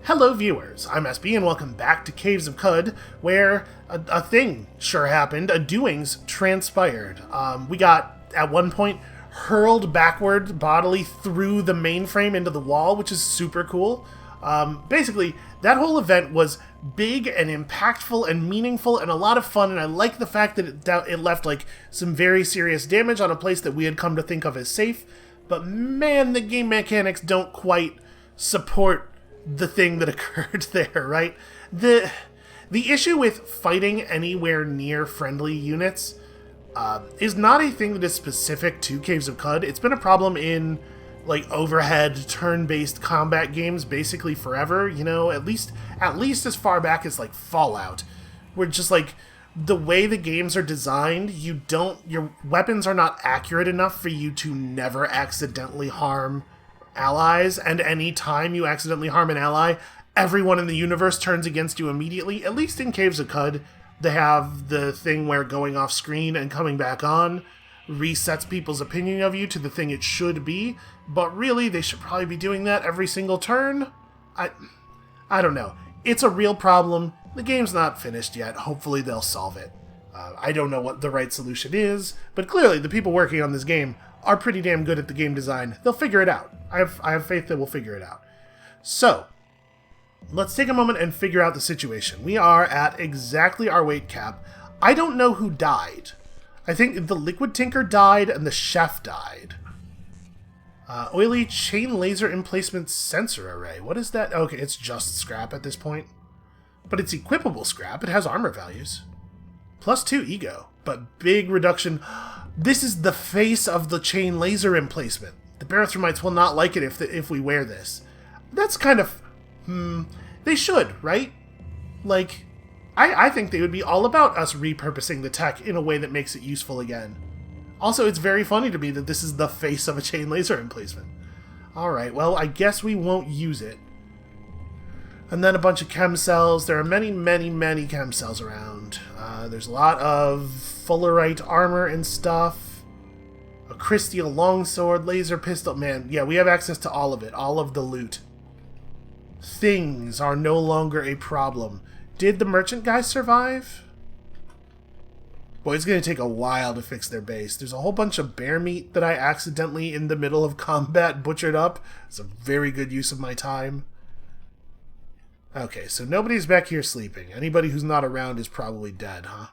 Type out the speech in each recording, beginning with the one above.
Hello viewers, I'm SB and welcome back to Caves of Cud, where a thing sure happened, a doings transpired. We got, at one point, hurled backward bodily through the mainframe into the wall, which is super cool. Basically, that whole event was big and impactful and meaningful and a lot of fun, and I like the fact that it left like some very serious damage on a place that we had come to think of as safe, but man, the game mechanics don't quite support the thing that occurred there, right? The issue with fighting anywhere near friendly units is not a thing that is specific to Caves of Cud. It's been a problem in like overhead turn-based combat games basically forever, you know, at least as far back as like Fallout, where just like the way the games are designed, your weapons are not accurate enough for you to never accidentally harm allies, and any time you accidentally harm an ally, everyone in the universe turns against you immediately. At least in Caves of Cud, they have the thing where going off screen and coming back on resets people's opinion of you to the thing it should be, but really, they should probably be doing that every single turn. I don't know. It's a real problem. The game's not finished yet. Hopefully they'll solve it. I don't know what the right solution is, but clearly the people working on this game are pretty damn good at the game design. They'll figure it out. I have faith that we'll figure it out. So, let's take a moment and figure out the situation. We are at exactly our weight cap. I don't know who died. I think the Liquid Tinker died and the Chef died. Oily Chain Laser Emplacement Sensor Array. What is that? Okay, it's just scrap at this point. But it's equipable scrap. It has armor values. +2 ego, but big reduction. This is the face of the chain laser emplacement. The Barathromites will not like it if we wear this. That's kind of... they should, right? Like, I think they would be all about us repurposing the tech in a way that makes it useful again. Also, it's very funny to me that this is the face of a chain laser emplacement. Alright, well, I guess we won't use it. And then a bunch of chem cells. There are many, many, many chem cells around. There's a lot of fullerite armor and stuff. A crystal longsword, laser pistol. Man, yeah, we have access to all of it. All of the loot. Things are no longer a problem. Did the merchant guys survive? Boy, it's going to take a while to fix their base. There's a whole bunch of bear meat that I accidentally, in the middle of combat, butchered up. It's a very good use of my time. Okay, so nobody's back here sleeping. Anybody who's not around is probably dead, huh?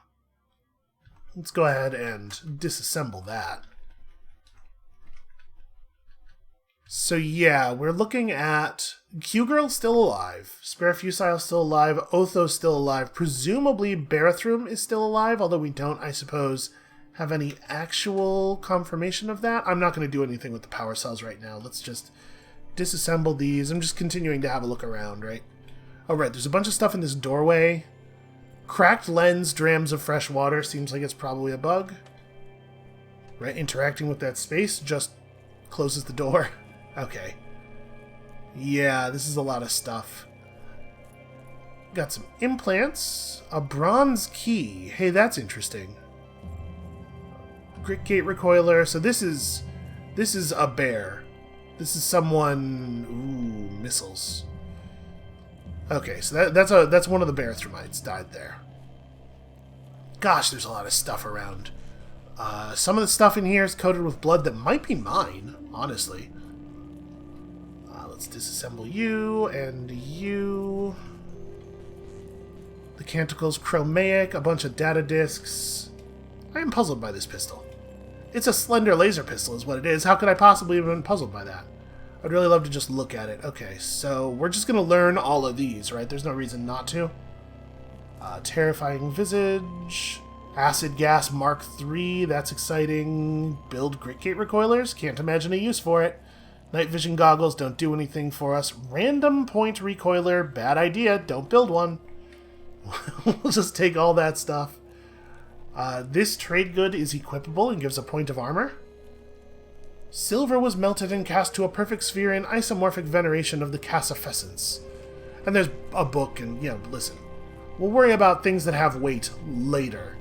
Let's go ahead and disassemble that. So yeah, we're looking at Q-Girl's still alive, Spare Fusile's still alive, Otho's still alive, presumably Barathrum is still alive, although we don't, I suppose, have any actual confirmation of that. I'm not going to do anything with the power cells right now. Let's just disassemble these. I'm just continuing to have a look around, right? Oh, right, there's a bunch of stuff in this doorway. Cracked lens, drams of fresh water. Seems like it's probably a bug. Right, interacting with that space just closes the door. Okay. Yeah, this is a lot of stuff. Got some implants. A bronze key. Hey, that's interesting. Grit gate recoiler. So this is a bear. This is someone... Ooh, missiles. Okay, so that's one of the Barathromites died there. Gosh, there's a lot of stuff around. Some of the stuff in here is coated with blood that might be mine, honestly. Let's disassemble you and you. The Canticle's Chromaic, a bunch of data discs. I am puzzled by this pistol. It's a slender laser pistol is what it is. How could I possibly have been puzzled by that? I'd really love to just look at it. Okay, so we're just going to learn all of these, right? There's no reason not to. Terrifying Visage. Acid Gas Mark III. That's exciting. Build Gritgate Recoilers. Can't imagine a use for it. Night Vision Goggles don't do anything for us. Random Point Recoiler. Bad idea. Don't build one. We'll just take all that stuff. This trade good is equipable and gives a point of armor. Silver was melted and cast to a perfect sphere in isomorphic veneration of the Cassifessence. And there's a book, and, listen. We'll worry about things that have weight later.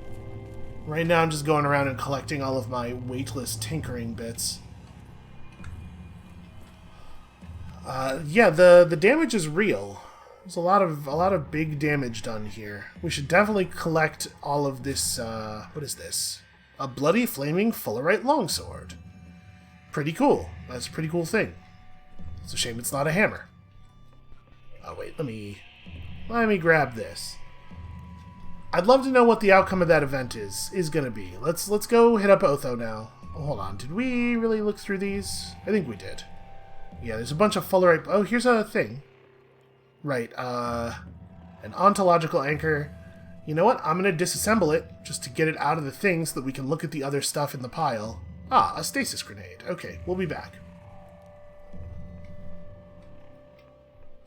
Right now I'm just going around and collecting all of my weightless tinkering bits. Yeah, the damage is real. There's a lot of big damage done here. We should definitely collect all of this. What is this? A bloody flaming fullerite longsword. Pretty cool. That's a pretty cool thing. It's a shame it's not a hammer. Oh wait, let me grab this. I'd love to know what the outcome of that event is gonna be. Let's go hit up Otho now. Oh, hold on, did we really look through these? I think we did. Yeah, there's a bunch of fullerite. Oh, here's a thing. Right, an ontological anchor. You know what? I'm gonna disassemble it just to get it out of the thing so that we can look at the other stuff in the pile. Ah, a stasis grenade. Okay, we'll be back.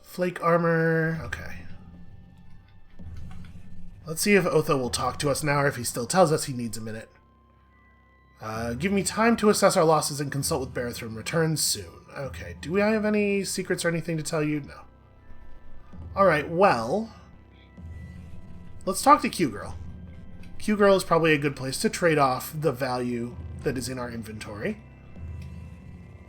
Flake armor. Okay. Let's see if Otho will talk to us now or if he still tells us he needs a minute. Give me time to assess our losses and consult with Barathrum. Return soon. Okay, do we have any secrets or anything to tell you? No. Alright, well... let's talk to Q-Girl. Q-Girl is probably a good place to trade off the value that is in our inventory.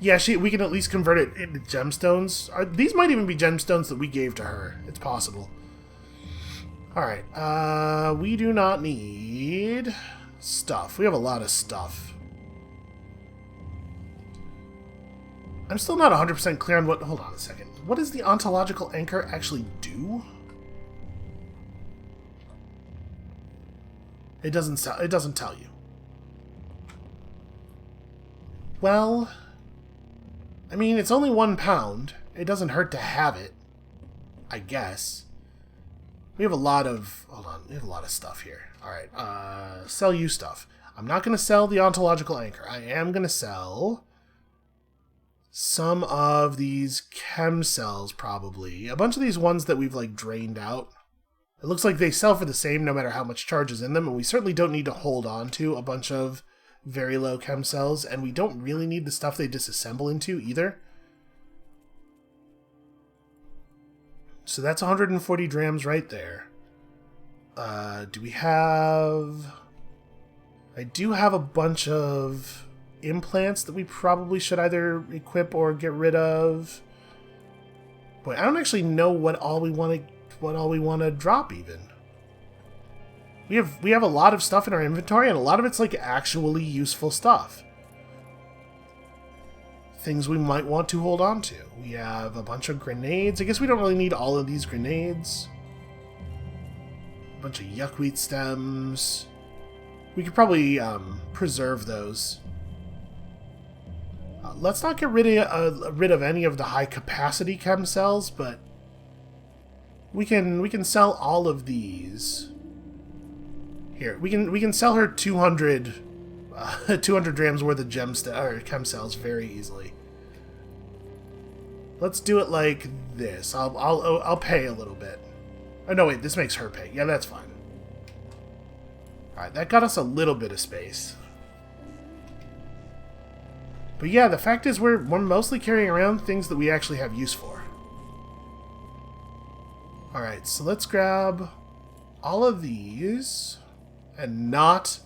Yeah, we can at least convert it into gemstones. These might even be gemstones that we gave to her. It's possible. Alright, we do not need stuff. We have a lot of stuff. I'm still not 100% clear on what... hold on a second. What does the ontological anchor actually do? It doesn't tell you. Well, I mean, it's only £1. It doesn't hurt to have it, I guess. We have a lot of... hold on, we have a lot of stuff here. Alright, sell you stuff. I'm not going to sell the ontological anchor. I am going to sell some of these chem cells, probably. A bunch of these ones that we've, like, drained out. It looks like they sell for the same no matter how much charge is in them, and we certainly don't need to hold on to a bunch of very low chem cells, and we don't really need the stuff they disassemble into either. So that's 140 drams right there. Do we have... I do have a bunch of implants that we probably should either equip or get rid of. Boy, I don't actually know what all we want to drop even. We have a lot of stuff in our inventory, and a lot of it's like actually useful stuff. Things we might want to hold on to. We have a bunch of grenades. I guess we don't really need all of these grenades. A bunch of yuckweed stems. We could probably preserve those. Let's not get rid of any of the high capacity chem cells, but we can sell all of these. Here, we can sell her 200 drams worth of chem cells very easily. Let's do it like this. I'll pay a little bit. Oh no, wait, this makes her pay. Yeah, that's fine. All right, that got us a little bit of space. But yeah, the fact is we're mostly carrying around things that we actually have use for. All right, so let's grab all of these. And not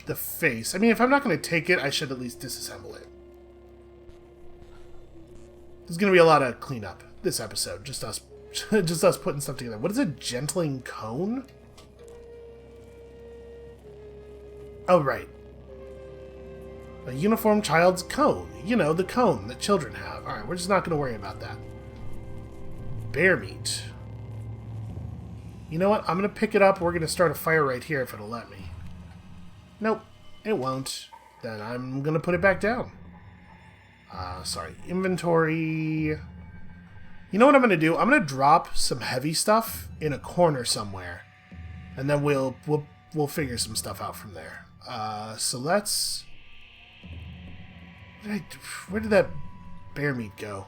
the face. I mean, if I'm not going to take it, I should at least disassemble it. There's going to be a lot of cleanup this episode. Just us putting stuff together. What is a gentling cone? Oh, right. A uniform child's cone. You know, the cone that children have. Alright, we're just not going to worry about that. Bear meat. You know what? I'm going to pick it up. We're going to start a fire right here if it'll let me. Nope, it won't. Then I'm going to put it back down. Sorry. Inventory. You know what I'm going to do? I'm going to drop some heavy stuff in a corner somewhere. And then we'll figure some stuff out from there. So let's... where did that bear meat go?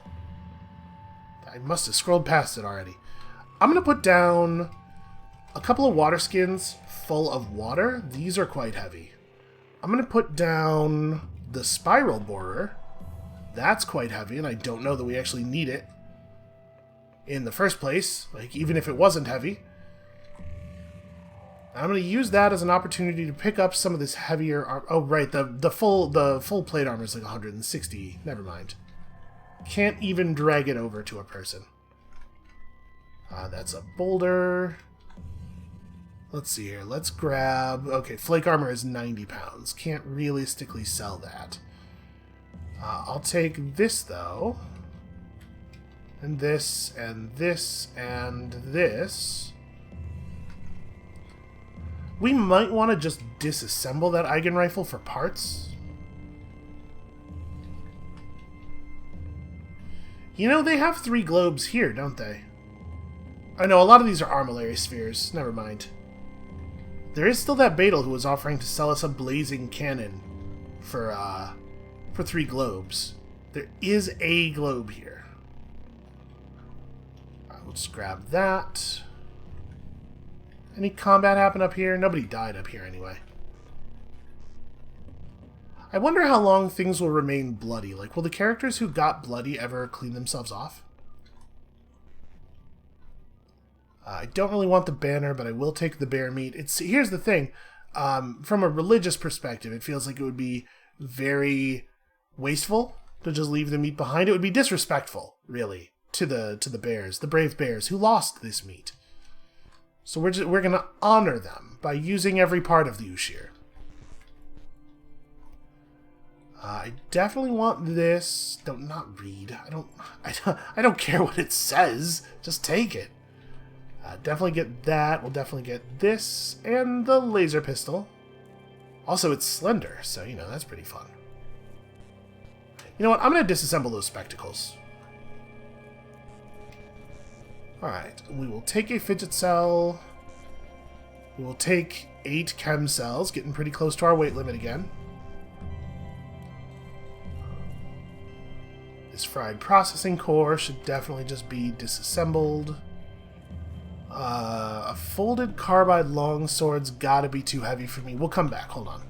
I must have scrolled past it already. I'm going to put down a couple of water skins full of water. These are quite heavy. I'm going to put down the spiral borer. That's quite heavy, and I don't know that we actually need it in the first place, like even if it wasn't heavy. I'm going to use that as an opportunity to pick up some of this heavier... oh, right, the full plate armor is like 160. Never mind. Can't even drag it over to a person. That's a boulder. Let's see here. Let's grab... Okay, flake armor is 90 pounds. Can't realistically sell that. I'll take this, though. And this, and this, and this. We might want to just disassemble that Eigen rifle for parts. You know, they have 3 globes here, don't they? I know, a lot of these are armillary spheres. Never mind. There is still that Beetle who was offering to sell us a blazing cannon for 3 globes. There is a globe here. We'll just grab that. Any combat happen up here? Nobody died up here anyway. I wonder how long things will remain bloody. Like, will the characters who got bloody ever clean themselves off? I don't really want the banner, but I will take the bear meat. Here's the thing. From a religious perspective, it feels like it would be very wasteful to just leave the meat behind. It would be disrespectful, really, to the bears, the brave bears who lost this meat. So we're going to honor them by using every part of the Ushir. I definitely want this. Not read. I don't care what it says. Just take it. Definitely get that. We'll definitely get this and the laser pistol. Also, it's slender, so you know that's pretty fun. You know what? I'm going to disassemble those spectacles. Alright, we will take a fidget cell. We will take 8 chem cells, getting pretty close to our weight limit again. This fried processing core should definitely just be disassembled. A folded carbide longsword's gotta be too heavy for me. We'll come back, hold on.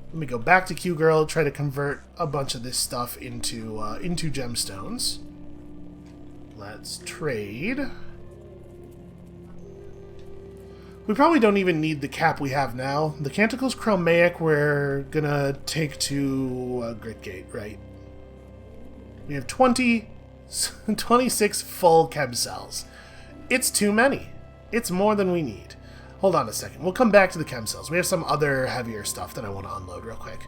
Let me go back to Q-Girl, try to convert a bunch of this stuff into gemstones. Let's trade. We probably don't even need the cap we have now. The Canticle's Chromaic we're gonna take to Gritgate, right? We have 26 full chem cells. It's too many. It's more than we need. Hold on a second. We'll come back to the chem cells. We have some other heavier stuff that I want to unload real quick.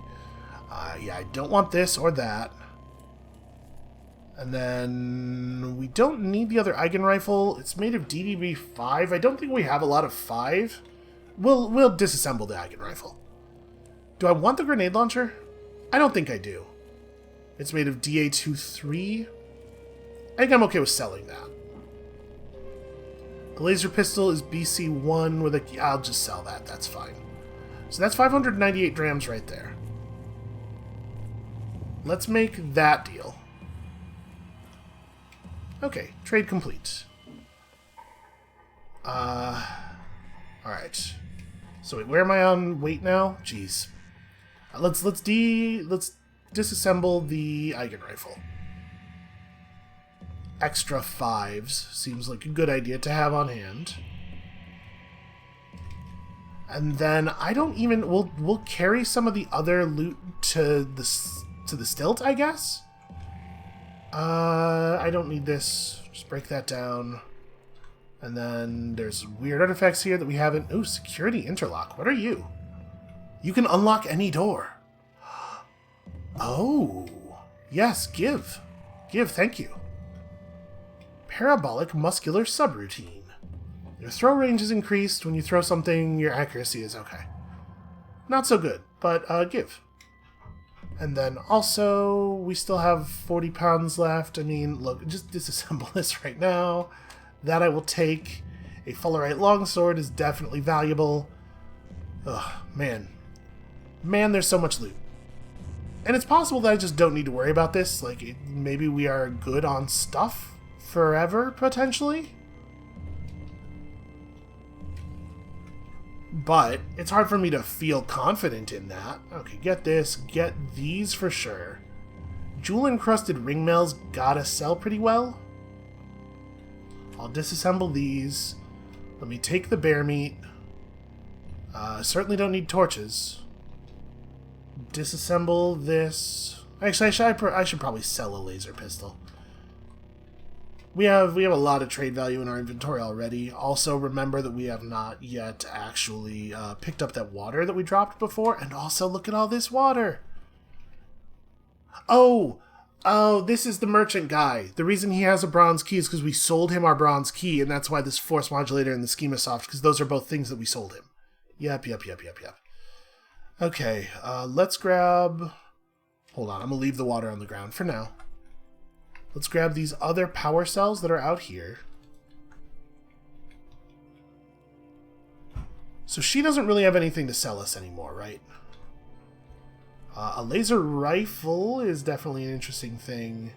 Yeah, I don't want this or that. And then we don't need the other Eigen rifle. It's made of DDB 5. I don't think we have a lot of 5. We'll disassemble the Eigen rifle. Do I want the grenade launcher? I don't think I do. It's made of DA23. I think I'm okay with selling that. The laser pistol is BC1 with a... I'll just sell that. That's fine. So that's 598 drams right there. Let's make that deal. Okay, trade complete. Alright. So wait, where am I on weight now? Jeez. Let's disassemble the Eigen rifle. Extra 5s seems like a good idea to have on hand. And then I don't even... We'll carry some of the other loot to the stilt, I guess? I don't need this. Just break that down. And then there's weird artifacts here that we haven't... Ooh, security interlock. What are you? You can unlock any door. Oh. Yes, give. Give, thank you. Parabolic muscular subroutine. Your throw range is increased. When you throw something, your accuracy is okay. Not so good, but give. And then also, we still have 40 pounds left. I mean, look, just disassemble this right now. That I will take. A Fullerite longsword is definitely valuable. Ugh, man. Man, there's so much loot. And it's possible that I just don't need to worry about this. Like, maybe we are good on stuff forever, potentially? But it's hard for me to feel confident in that. Okay, get this. Get these for sure. Jewel-encrusted ringmails gotta sell pretty well. I'll disassemble these. Let me take the bear meat. Certainly don't need torches. Disassemble this. Actually, I should probably sell a laser pistol. We have a lot of trade value in our inventory already. Also, remember that we have not yet actually picked up that water that we dropped before. And also, look at all this water. Oh, this is the merchant guy. The reason he has a bronze key is because we sold him our bronze key, and that's why this force modulator and the schema soft, because those are both things that we sold him. Yep. Okay, let's grab... Hold on, I'm going to leave the water on the ground for now. Let's grab these other power cells that are out here. So she doesn't really have anything to sell us anymore, right? A laser rifle is definitely an interesting thing.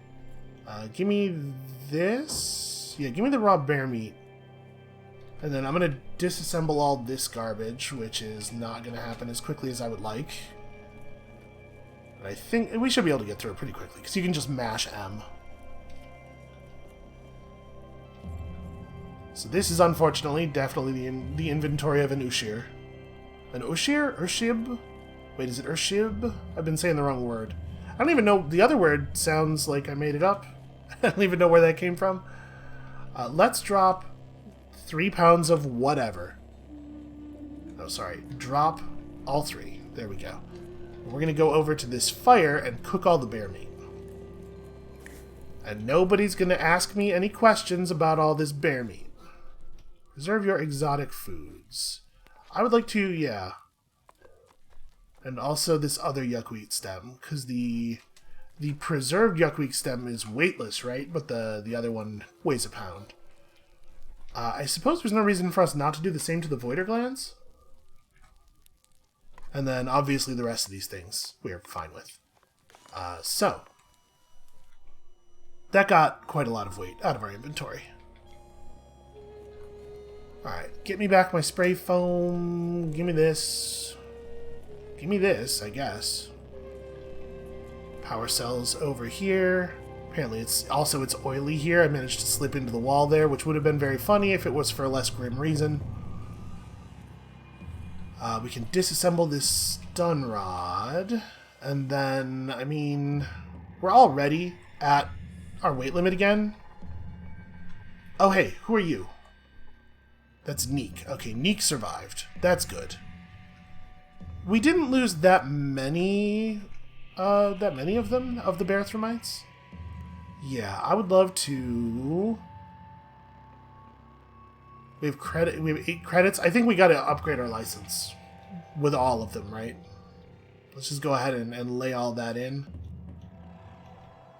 Give me this. Yeah, give me the raw bear meat. And then I'm going to disassemble all this garbage, which is not going to happen as quickly as I would like. But I think we should be able to get through it pretty quickly, because you can just mash M. So this is unfortunately definitely the inventory of an Ushir. An Ushir? Urshib? Wait, is it Urshib? I've been saying the wrong word. I don't even know. The other word sounds like I made it up. I don't even know where that came from. Let's drop 3 pounds of whatever. Oh, sorry. Drop all 3. There we go. We're going to go over to this fire and cook all the bear meat. And nobody's going to ask me any questions about all this bear meat. Preserve your exotic foods. I would like to, yeah. And also this other yuckweed stem, because the preserved yuckweed stem is weightless, right? But the other one weighs a pound. I suppose there's no reason for us not to do the same to the voider glands. And then, obviously, the rest of these things we're fine with. So, that got quite a lot of weight out of our inventory. Alright, get me back my spray foam. Give me this. Give me this, I guess. Power cells over here. Apparently it's oily here. I managed to slip into the wall there, which would have been very funny if it was for a less grim reason. We can disassemble this stun rod. And then, I mean, we're already at our weight limit again. Oh, hey, who are you? That's Neek. Okay, Neek survived. That's good. We didn't lose that many of them, of the bear thermites. Yeah, I would love to... We have 8 credits. I think we gotta upgrade our license with all of them, right? Let's just go ahead and lay all that in.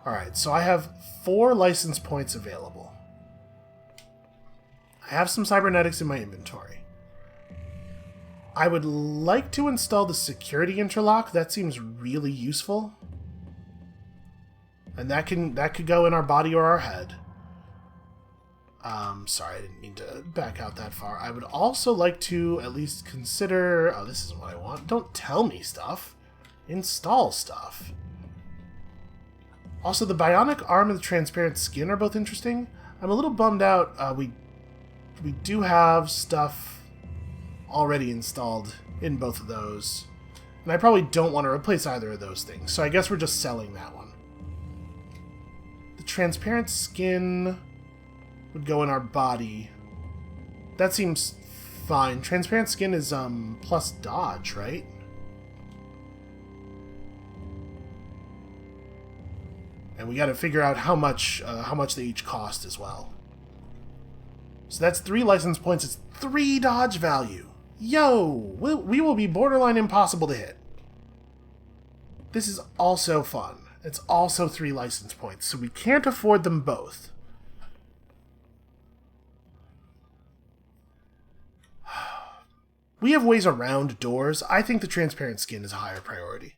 Alright, so I have 4 license points available. I have some cybernetics in my inventory. I would like to install the security interlock. That seems really useful. And that could go in our body or our head. Sorry, I didn't mean to back out that far. I would also like to at least consider... Oh, this isn't what I want. Don't tell me stuff. Install stuff. Also, the bionic arm and the transparent skin are both interesting. I'm a little bummed out. We do have stuff already installed in both of those. And I probably don't want to replace either of those things. So I guess we're just selling that one. The transparent skin would go in our body. That seems fine. Transparent skin is plus dodge, right? And we got to figure out how much they each cost as well. So that's 3 license points. It's 3 dodge value. Yo, we will be borderline impossible to hit. This is also fun. It's also 3 license points, so we can't afford them both. We have ways around doors. I think the transparent skin is a higher priority.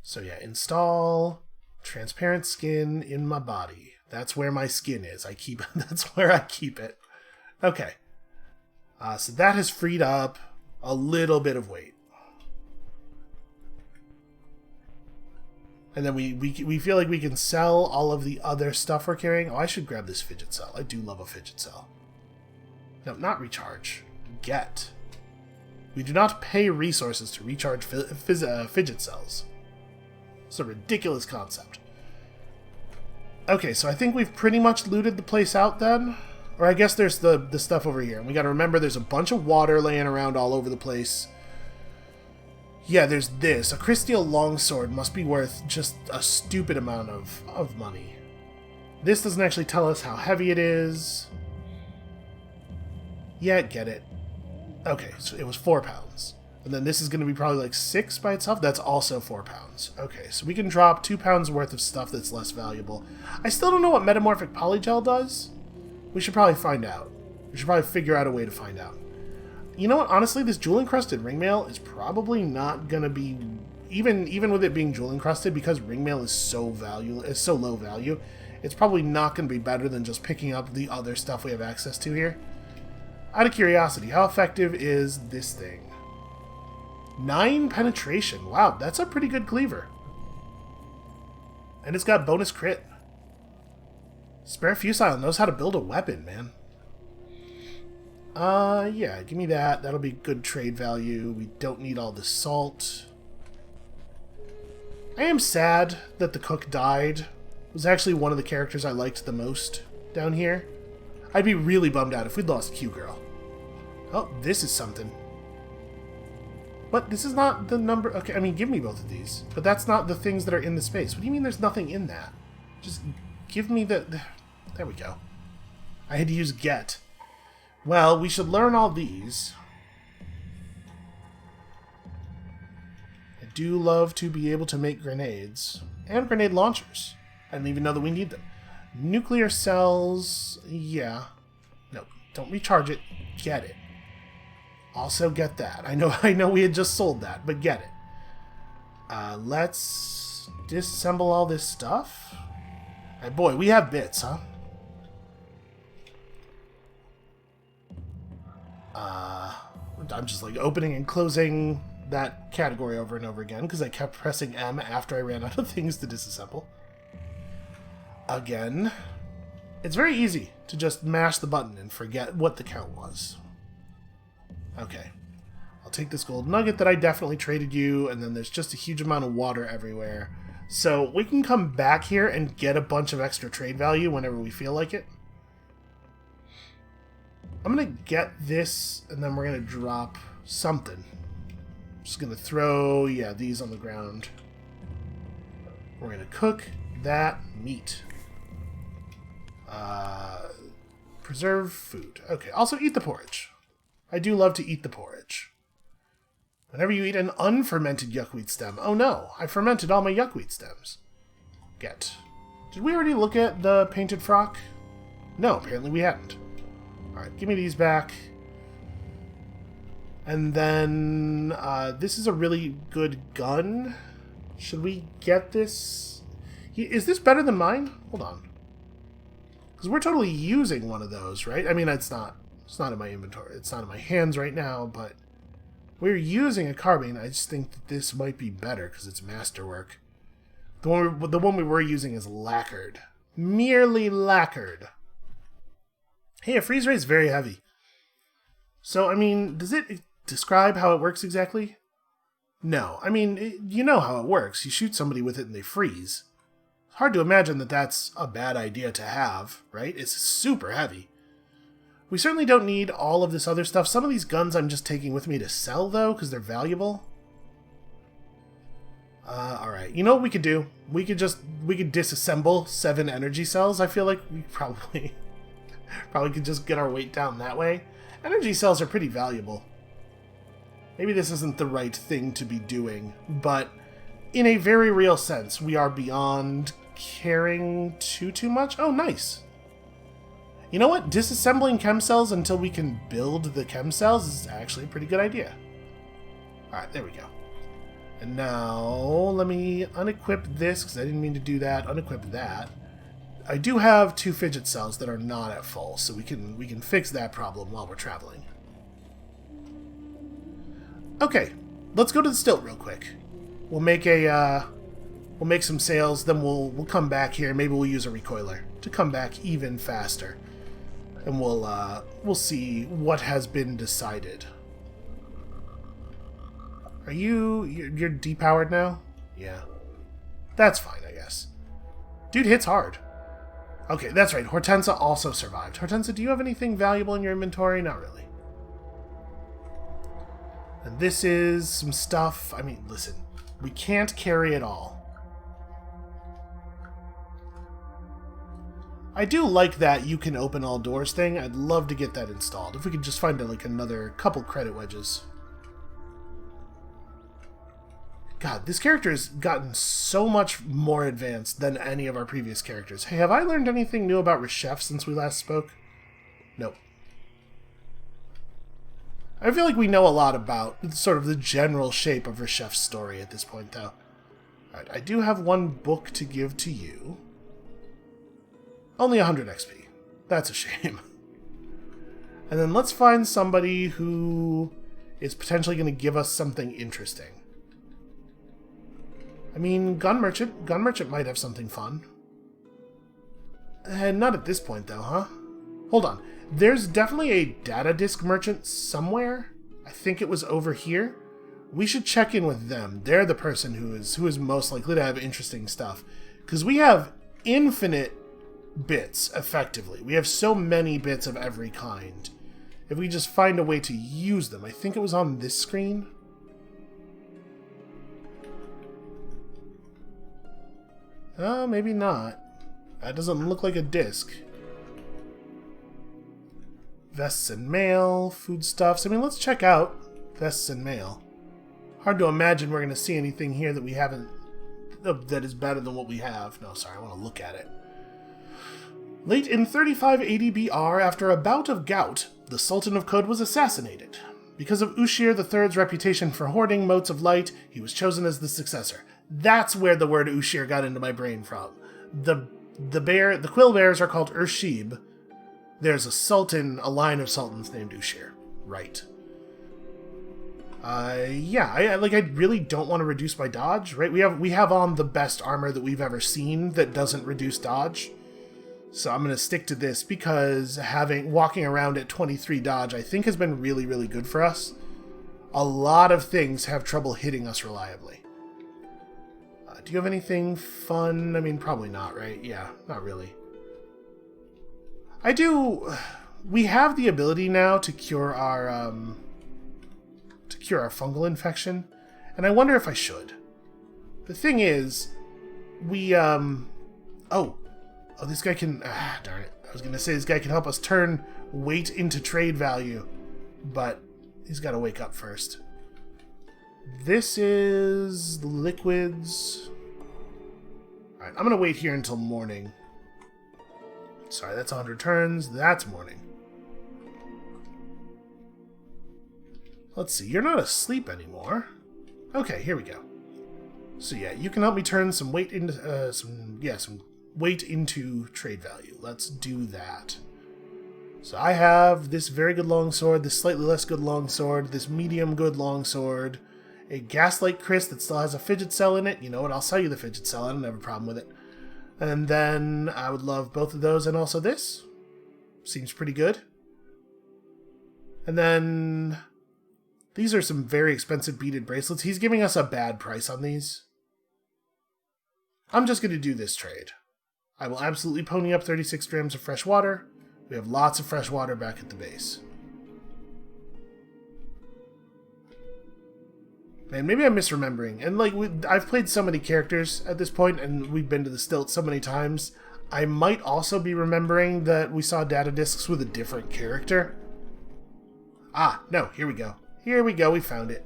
So yeah, install transparent skin in my body. That's where my skin is. That's where I keep it. Okay. So that has freed up a little bit of weight. And then we feel like we can sell all of the other stuff we're carrying. Oh, I should grab this fidget cell. I do love a fidget cell. No, not recharge. Get. We do not pay resources to recharge fidget cells. It's a ridiculous concept. Okay, so I think we've pretty much looted the place out then. Or I guess there's the stuff over here. And we gotta remember there's a bunch of water laying around all over the place. Yeah, there's this. A crystal longsword must be worth just a stupid amount of money. This doesn't actually tell us how heavy it is. Yeah, get it. Okay, so it was 4 pounds. And then this is going to be probably like 6 by itself. That's also 4 pounds. Okay, so we can drop 2 pounds worth of stuff that's less valuable. I still don't know what metamorphic polygel does. We should probably find out. We should probably figure out a way to find out. You know what? Honestly, this jewel-encrusted ring mail is probably not going to be... Even with it being jewel-encrusted, because ring mail is so low value, it's probably not going to be better than just picking up the other stuff we have access to here. Out of curiosity, how effective is this thing? 9 penetration. Wow, that's a pretty good cleaver. And it's got bonus crit. Spare Fusile knows how to build a weapon, man. Yeah, give me that. That'll be good trade value. We don't need all the salt. I am sad that the cook died. It was actually one of the characters I liked the most down here. I'd be really bummed out if we'd lost Q-Girl. Oh, this is something. What? This is not the number... Okay, I mean, give me both of these. But that's not the things that are in the space. What do you mean there's nothing in that? Just give me the... There we go. I had to use get. Well, we should learn all these. I do love to be able to make grenades. And grenade launchers. I didn't even know that we need them. Nuclear cells... Yeah. No, don't recharge it. Get it. Also get that. I know we had just sold that, but get it. Let's disassemble all this stuff. Hey, boy, we have bits, huh? I'm just like opening and closing that category over and over again because I kept pressing M after I ran out of things to disassemble. Again. It's very easy to just mash the button and forget what the count was. Okay. I'll take this gold nugget that I definitely traded you, and then there's just a huge amount of water everywhere. So we can come back here and get a bunch of extra trade value whenever we feel like it. I'm going to get this, and then we're going to drop something. Just going to throw, yeah, these on the ground. We're going to cook that meat. Preserve food. Okay, also eat the porridge. I do love to eat the porridge. Whenever you eat an unfermented yuckweed stem. Oh no, I fermented all my yuckweed stems. Get. Did we already look at the painted frock? No, apparently we hadn't. Alright, give me these back. And then, this is a really good gun. Should we get this? Is this better than mine? Hold on. Because we're totally using one of those, right? I mean, it's not in my inventory. It's not in my hands right now, but we're using a carbine. I just think that this might be better because it's masterwork. The one we were using is lacquered. Merely lacquered. Hey, a freeze ray is very heavy. So, I mean, does it describe how it works exactly? No. I mean, you know how it works. You shoot somebody with it and they freeze. It's hard to imagine that that's a bad idea to have, right? It's super heavy. We certainly don't need all of this other stuff. Some of these guns I'm just taking with me to sell, though, because they're valuable. Alright. You know what we could do? We could disassemble 7 energy cells. I feel like we probably could just get our weight down that way. Energy cells are pretty valuable. Maybe this isn't the right thing to be doing, but in a very real sense, we are beyond caring too much. Oh, nice. You know what? Disassembling chem cells until we can build the chem cells is actually a pretty good idea. Alright, there we go. And now, let me unequip this, because I didn't mean to do that. Unequip that. I do have 2 fidget cells that are not at full, so we can fix that problem while we're traveling. Okay, let's go to the stilt real quick. We'll make some sales, then we'll come back here. Maybe we'll use a recoiler to come back even faster. And we'll see what has been decided. Are you're depowered now? Yeah. That's fine, I guess. Dude hits hard. Okay, that's right. Hortensia also survived. Hortensia, do you have anything valuable in your inventory? Not really. And this is some stuff. I mean, listen. We can't carry it all. I do like that you can open all doors thing. I'd love to get that installed. If we could just find like another couple credit wedges. God, this character has gotten so much more advanced than any of our previous characters. Hey, have I learned anything new about Reshef since we last spoke? Nope. I feel like we know a lot about sort of the general shape of Reshef's story at this point, though. Alright, I do have one book to give to you. Only 100 XP. That's a shame. And then let's find somebody who is potentially going to give us something interesting. I mean, Gun Merchant. Gun Merchant might have something fun. Not at this point, though, huh? Hold on. There's definitely a data disk merchant somewhere. I think it was over here. We should check in with them. They're the person who is most likely to have interesting stuff. Because we have infinite bits, effectively. We have so many bits of every kind. If we just find a way to use them. I think it was on this screen. Oh, maybe not. That doesn't look like a disc. Vests and mail, foodstuffs. I mean, let's check out vests and mail. Hard to imagine we're going to see anything here that we haven't... that is better than what we have. No, sorry, I want to look at it. Late in 35 AD-BR, after a bout of gout, the Sultan of Kud was assassinated. Because of Ushir III's reputation for hoarding motes of light, he was chosen as the successor. That's where the word Ushir got into my brain from. The quill bears are called Urshib. There's a line of sultans named Ushir. Right. Yeah, I really don't want to reduce my dodge, right? We have on the best armor that we've ever seen that doesn't reduce dodge. So I'm going to stick to this because walking around at 23 dodge, I think has been really, really good for us. A lot of things have trouble hitting us reliably. Do you have anything fun? I mean, probably not, right? Yeah, not really. I do... We have the ability now to cure our fungal infection, and I wonder if I should. The thing is, we, Oh, this guy can... darn it. I was going to say this guy can help us turn weight into trade value, but he's got to wake up first. This is liquids. Alright, I'm going to wait here until morning. Sorry, that's 100 turns. That's morning. Let's see. You're not asleep anymore. Okay, here we go. So yeah, you can help me turn some weight into some weight into trade value. Let's do that. So I have this very good longsword, this slightly less good longsword, this medium good longsword, a gaslight Chris that still has a fidget cell in it. You know what? I'll sell you the fidget cell. I don't have a problem with it. And then I would love both of those and also this. Seems pretty good. And then these are some very expensive beaded bracelets. He's giving us a bad price on these. I'm just going to do this trade. I will absolutely pony up 36 grams of fresh water. We have lots of fresh water back at the base. Man, maybe I'm misremembering. And I've played so many characters at this point, and we've been to the stilt so many times. I might also be remembering that we saw data discs with a different character. Ah, no, here we go. Here we go, we found it.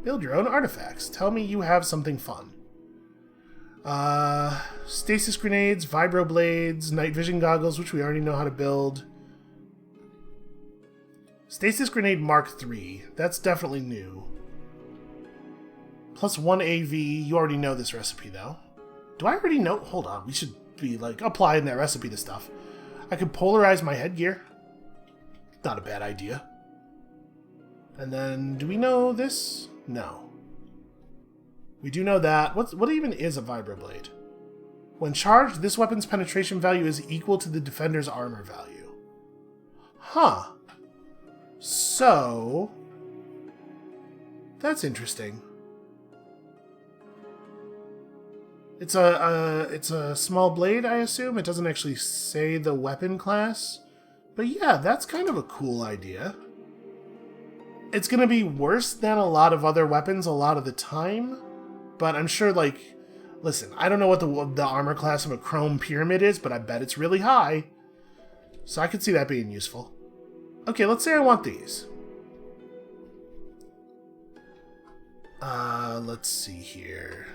Build your own artifacts. Tell me you have something fun. Stasis grenades, vibroblades, night vision goggles, which we already know how to build. Stasis grenade Mark III. That's definitely new. Plus 1 AV. You already know this recipe, though. Do I already know? Hold on. We should be, applying that recipe to stuff. I could polarize my headgear. Not a bad idea. And then, do we know this? No. We do know that. What even is a vibroblade? When charged, this weapon's penetration value is equal to the defender's armor value. Huh. So... that's interesting. It's a small blade, I assume. It doesn't actually say the weapon class. But yeah, that's kind of a cool idea. It's going to be worse than a lot of other weapons a lot of the time. But I'm sure, like... Listen, I don't know what the armor class of a chrome pyramid is, but I bet it's really high. So I could see that being useful. Okay, let's say I want these. Let's see here.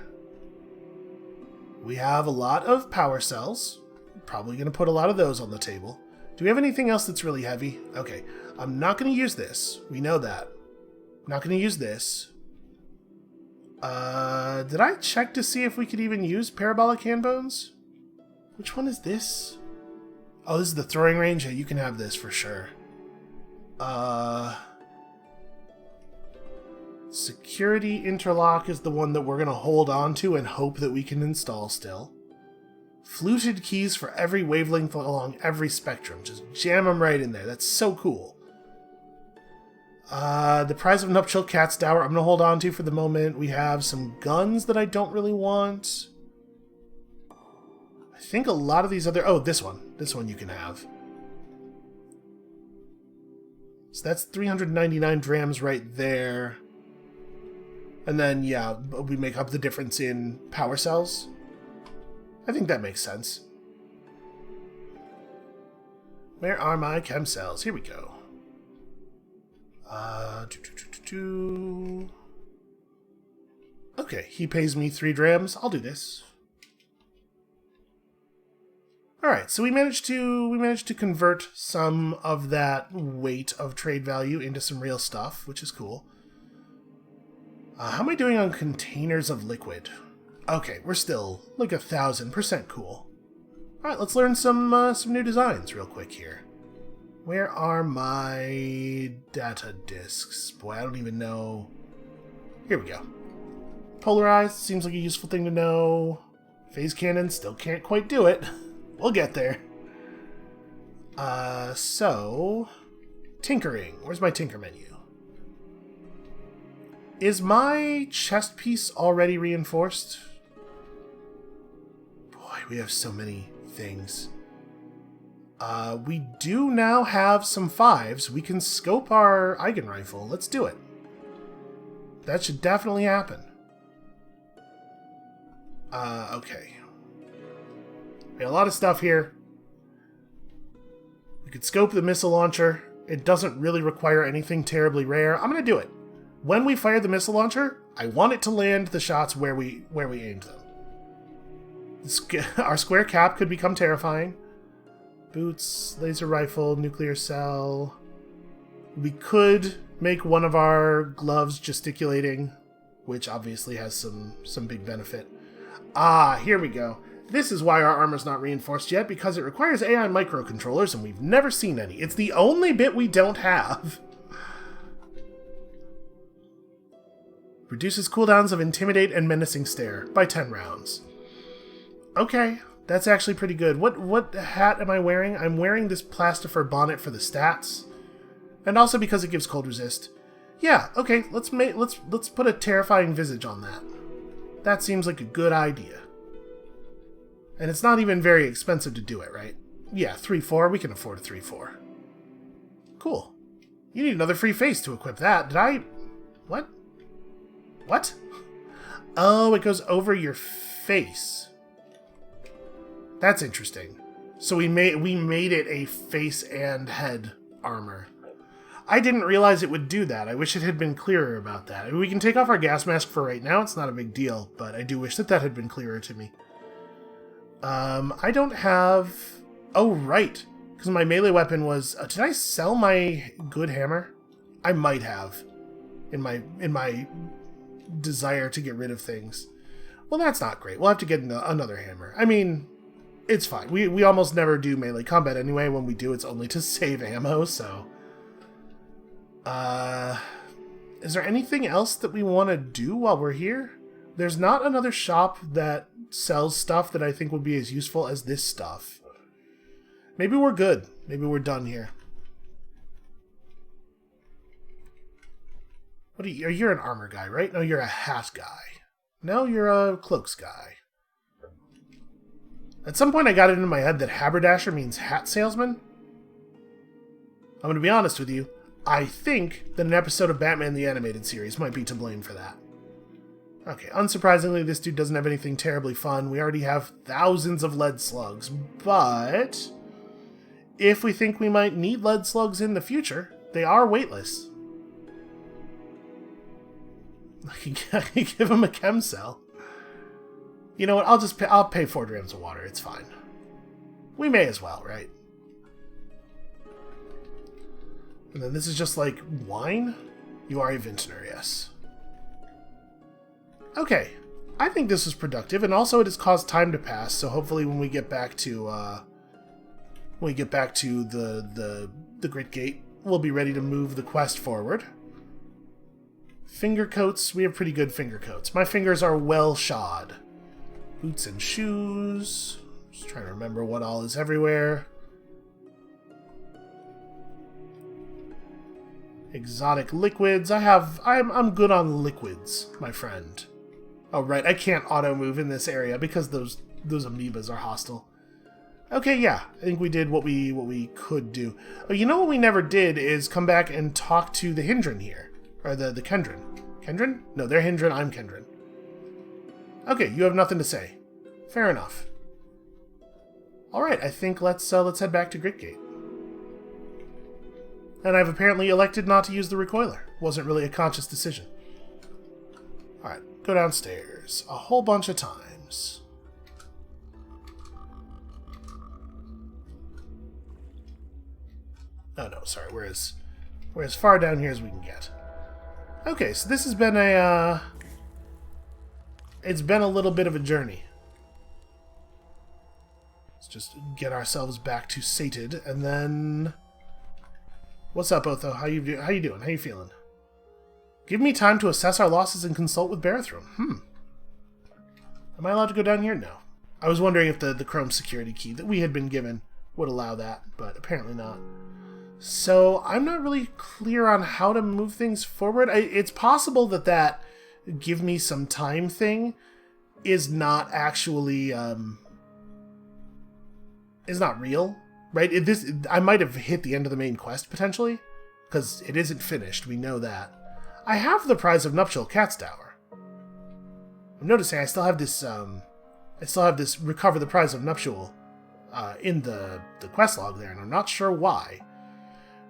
We have a lot of power cells. Probably going to put a lot of those on the table. Do we have anything else that's really heavy? Okay, I'm not going to use this. We know that. I'm not going to use this. Did I check to see if we could even use parabolic hand bones? Which one is this? Oh, this is the throwing range? Yeah, you can have this for sure. Security interlock is the one that we're going to hold on to and hope that we can install still. Fluted keys for every wavelength along every spectrum. Just jam them right in there. That's so cool. The prize of nuptial cat's dower I'm going to hold on to for the moment. We have some guns that I don't really want. I think a lot of these other... Oh, this one. This one you can have. So that's 399 drams right there. And then, yeah, we make up the difference in power cells. I think that makes sense. Where are my chem cells? Here we go. Okay, he pays me 3 drams. I'll do this. Alright, so we managed to convert some of that weight of trade value into some real stuff, which is cool. How am I doing on containers of liquid? Okay, we're still like 1,000% cool. Alright, let's learn some new designs real quick here. Where are my data disks? Boy, I don't even know. Here we go. Polarized seems like a useful thing to know. Phase cannon still can't quite do it. We'll get there. So... tinkering. Where's my tinker menu? Is my chest piece already reinforced? Boy, we have so many things. We do now have some 5s. We can scope our Eigen rifle. Let's do it. That should definitely happen. Okay. We got a lot of stuff here. We could scope the missile launcher. It doesn't really require anything terribly rare. I'm going to do it. When we fire the missile launcher, I want it to land the shots where we aimed them. Our square cap could become terrifying. Boots, laser rifle, nuclear cell. We could make one of our gloves gesticulating, which obviously has some big benefit. Ah, here we go. This is why our armor's not reinforced yet, because it requires AI microcontrollers, and we've never seen any. It's the only bit we don't have. Reduces cooldowns of Intimidate and Menacing Stare by 10 rounds. Okay, that's actually pretty good. What hat am I wearing? I'm wearing this Plastifer bonnet for the stats, and also because it gives cold resist. Yeah, okay, let's put a terrifying visage on that. That seems like a good idea. And it's not even very expensive to do it, right? Yeah, 3-4, we can afford a 3-4. Cool. You need another free face to equip that. Did I... What? What? Oh, it goes over your face. That's interesting. So we made it a face and head armor. I didn't realize it would do that. I wish it had been clearer about that. I mean, we can take off our gas mask for right now. It's not a big deal, but I do wish that had been clearer to me. I don't have... Oh, right. Because my melee weapon was... did I sell my good hammer? I might have. In my desire to get rid of things. Well, that's not great. We'll have to get another hammer. I mean, it's fine. We almost never do melee combat anyway. When we do, it's only to save ammo, so... is there anything else that we want to do while we're here? There's not another shop that sells stuff that I think would be as useful as this stuff. Maybe we're good. Maybe we're done here. What are you? You're an armor guy, right? No, you're a hat guy. No, you're a cloaks guy. At some point I got it into my head that haberdasher means hat salesman. I'm going to be honest with you. I think that an episode of Batman the Animated Series might be to blame for that. Okay, unsurprisingly, this dude doesn't have anything terribly fun. We already have thousands of lead slugs, but if we think we might need lead slugs in the future, they are weightless. I can give him a chem cell. You know what? I'll pay 4 grams of water. It's fine. We may as well, right? And then this is just like wine. You are a vintner, yes. Okay, I think this is productive, and also it has caused time to pass. So hopefully, when we get back to the Grit Gate, we'll be ready to move the quest forward. Finger coats. We have pretty good finger coats. My fingers are well shod. Boots and shoes. Just trying to remember what all is everywhere. Exotic liquids. I'm good on liquids, my friend. Oh right, I can't auto move in this area because those amoebas are hostile. Okay, yeah, I think we did what we could do. Oh, you know what we never did is come back and talk to the Hindran here. Or the Kendrin. Kendrin? No, they're Hindran, I'm Kendrin. Okay, you have nothing to say. Fair enough. Alright, I think let's head back to Gritgate. And I've apparently elected not to use the recoiler. Wasn't really a conscious decision. Alright, go downstairs. A whole bunch of times. Oh no, sorry, we're as far down here as we can get. Okay, so this has been it's been a little bit of a journey. Let's just get ourselves back to sated, and then... What's up, Otho? How you doing? How you feeling? Give me time to assess our losses and consult with Barathrum. Am I allowed to go down here? No. I was wondering if the Chrome security key that we had been given would allow that, but apparently not. So I'm not really clear on how to move things forward. It's possible that give me some time thing is not actually is not real, right? I might have hit the end of the main quest potentially, because it isn't finished. We know that. I have the prize of nuptial cat's dower. I'm noticing I still have this recover the prize of nuptial in the quest log there, and I'm not sure why.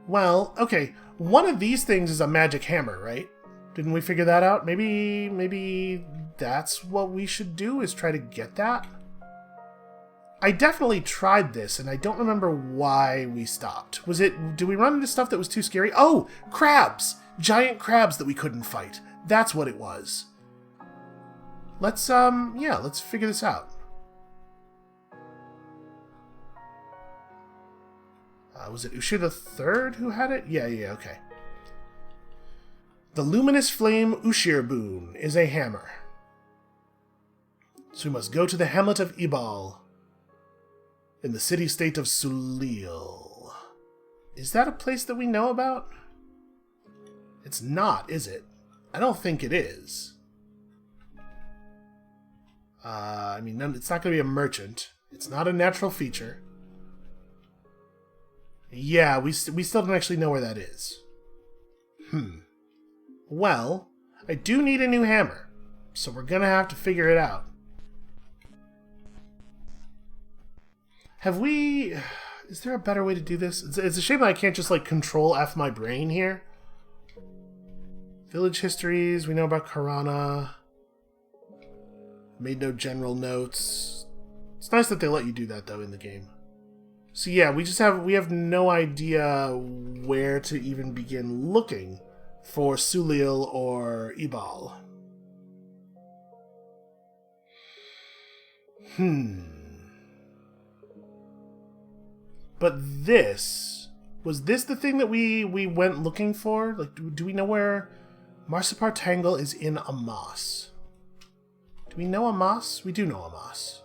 Well, okay, one of these things is a magic hammer, right? Didn't we figure that out? Maybe that's what we should do, is try to get that? I definitely tried this, and I don't remember why we stopped. Did we run into stuff that was too scary? Oh, crabs! Giant crabs that we couldn't fight. That's what it was. Let's figure this out. Was it Ushir the Third who had it? Yeah, okay. The Luminous Flame Ushir Boon is a hammer. So we must go to the hamlet of Ibal in the city-state of Sulil. Is that a place that we know about? It's not, is it? I don't think it is. It's not going to be a merchant. It's not a natural feature. Yeah, we still don't actually know where that is. Well, I do need a new hammer, so we're gonna have to figure it out. Is there a better way to do this? It's a shame that I can't just, Control F my brain here. Village histories, we know about Karana. Made no general notes. It's nice that they let you do that, though, in the game. So yeah, we have no idea where to even begin looking for Sulil or Ibal. But was this the thing that we went looking for? Do we know where Marsipar Tangle is in Amas? Do we know Amas? We do know Amas.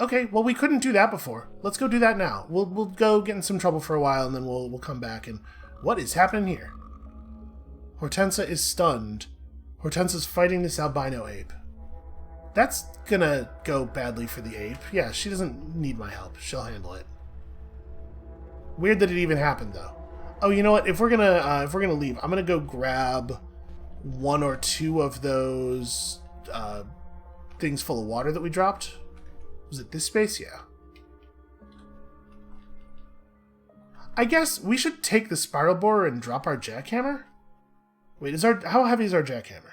Okay, well, we couldn't do that before. Let's go do that now. We'll go get in some trouble for a while, and then we'll come back. And what is happening here? Hortensia is stunned. Hortensia's fighting this albino ape. That's gonna go badly for the ape. Yeah, she doesn't need my help. She'll handle it. Weird that it even happened, though. Oh, you know what? If we're gonna leave, I'm gonna go grab 1 or 2 of those things full of water that we dropped. Was it this space? Yeah. I guess we should take the spiral borer and drop our jackhammer? Wait, how heavy is our jackhammer?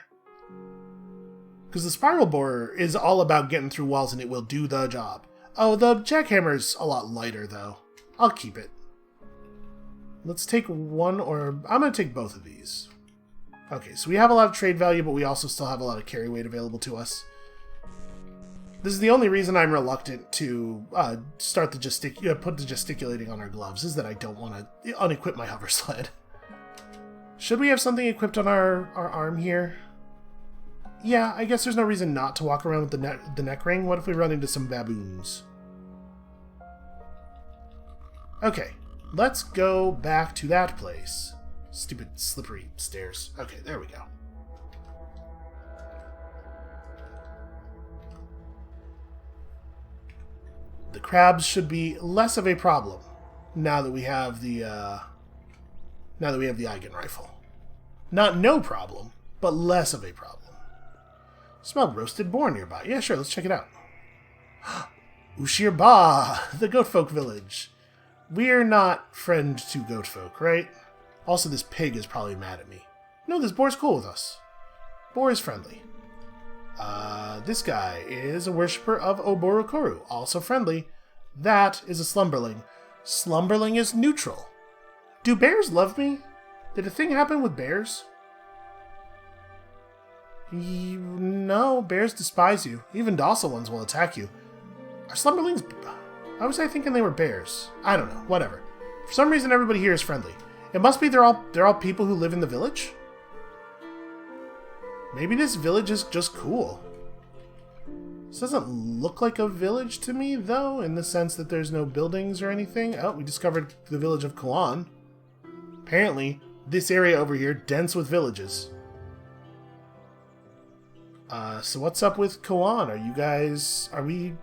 Because the spiral borer is all about getting through walls and it will do the job. Oh, the jackhammer's a lot lighter, though. I'll keep it. Let's take one, or I'm going to take both of these. Okay, so we have a lot of trade value, but we also still have a lot of carry weight available to us. This is the only reason I'm reluctant to start the put the gesticulating on our gloves, is that I don't want to unequip my hover sled. Should we have something equipped on our arm here? Yeah, I guess there's no reason not to walk around with the neck ring. What if we run into some baboons? Okay, let's go back to that place. Stupid slippery stairs. Okay, there we go. The crabs should be less of a problem now that we have the Eigen rifle. Not no problem, but less of a problem. Smell roasted boar nearby. Yeah, sure, let's check it out. Ushir Ba, the goat folk village. We're not friend to goat folk, right? Also, this pig is probably mad at me. No, this boar's cool with us. Boar is friendly. This guy is a worshipper of Oborukoru, also friendly. That is a slumberling. Slumberling is neutral. Do bears love me? Did a thing happen with bears? No, bears despise you. Even docile ones will attack you. Are slumberlings... Why was I thinking they were bears? I don't know. Whatever. For some reason, everybody here is friendly. It must be they're all people who live in the village? Maybe this village is just cool. This doesn't look like a village to me, though, in the sense that there's no buildings or anything. Oh, we discovered the village of Kawan. Apparently, this area over here, dense with villages. So what's up with Kawan? Are we...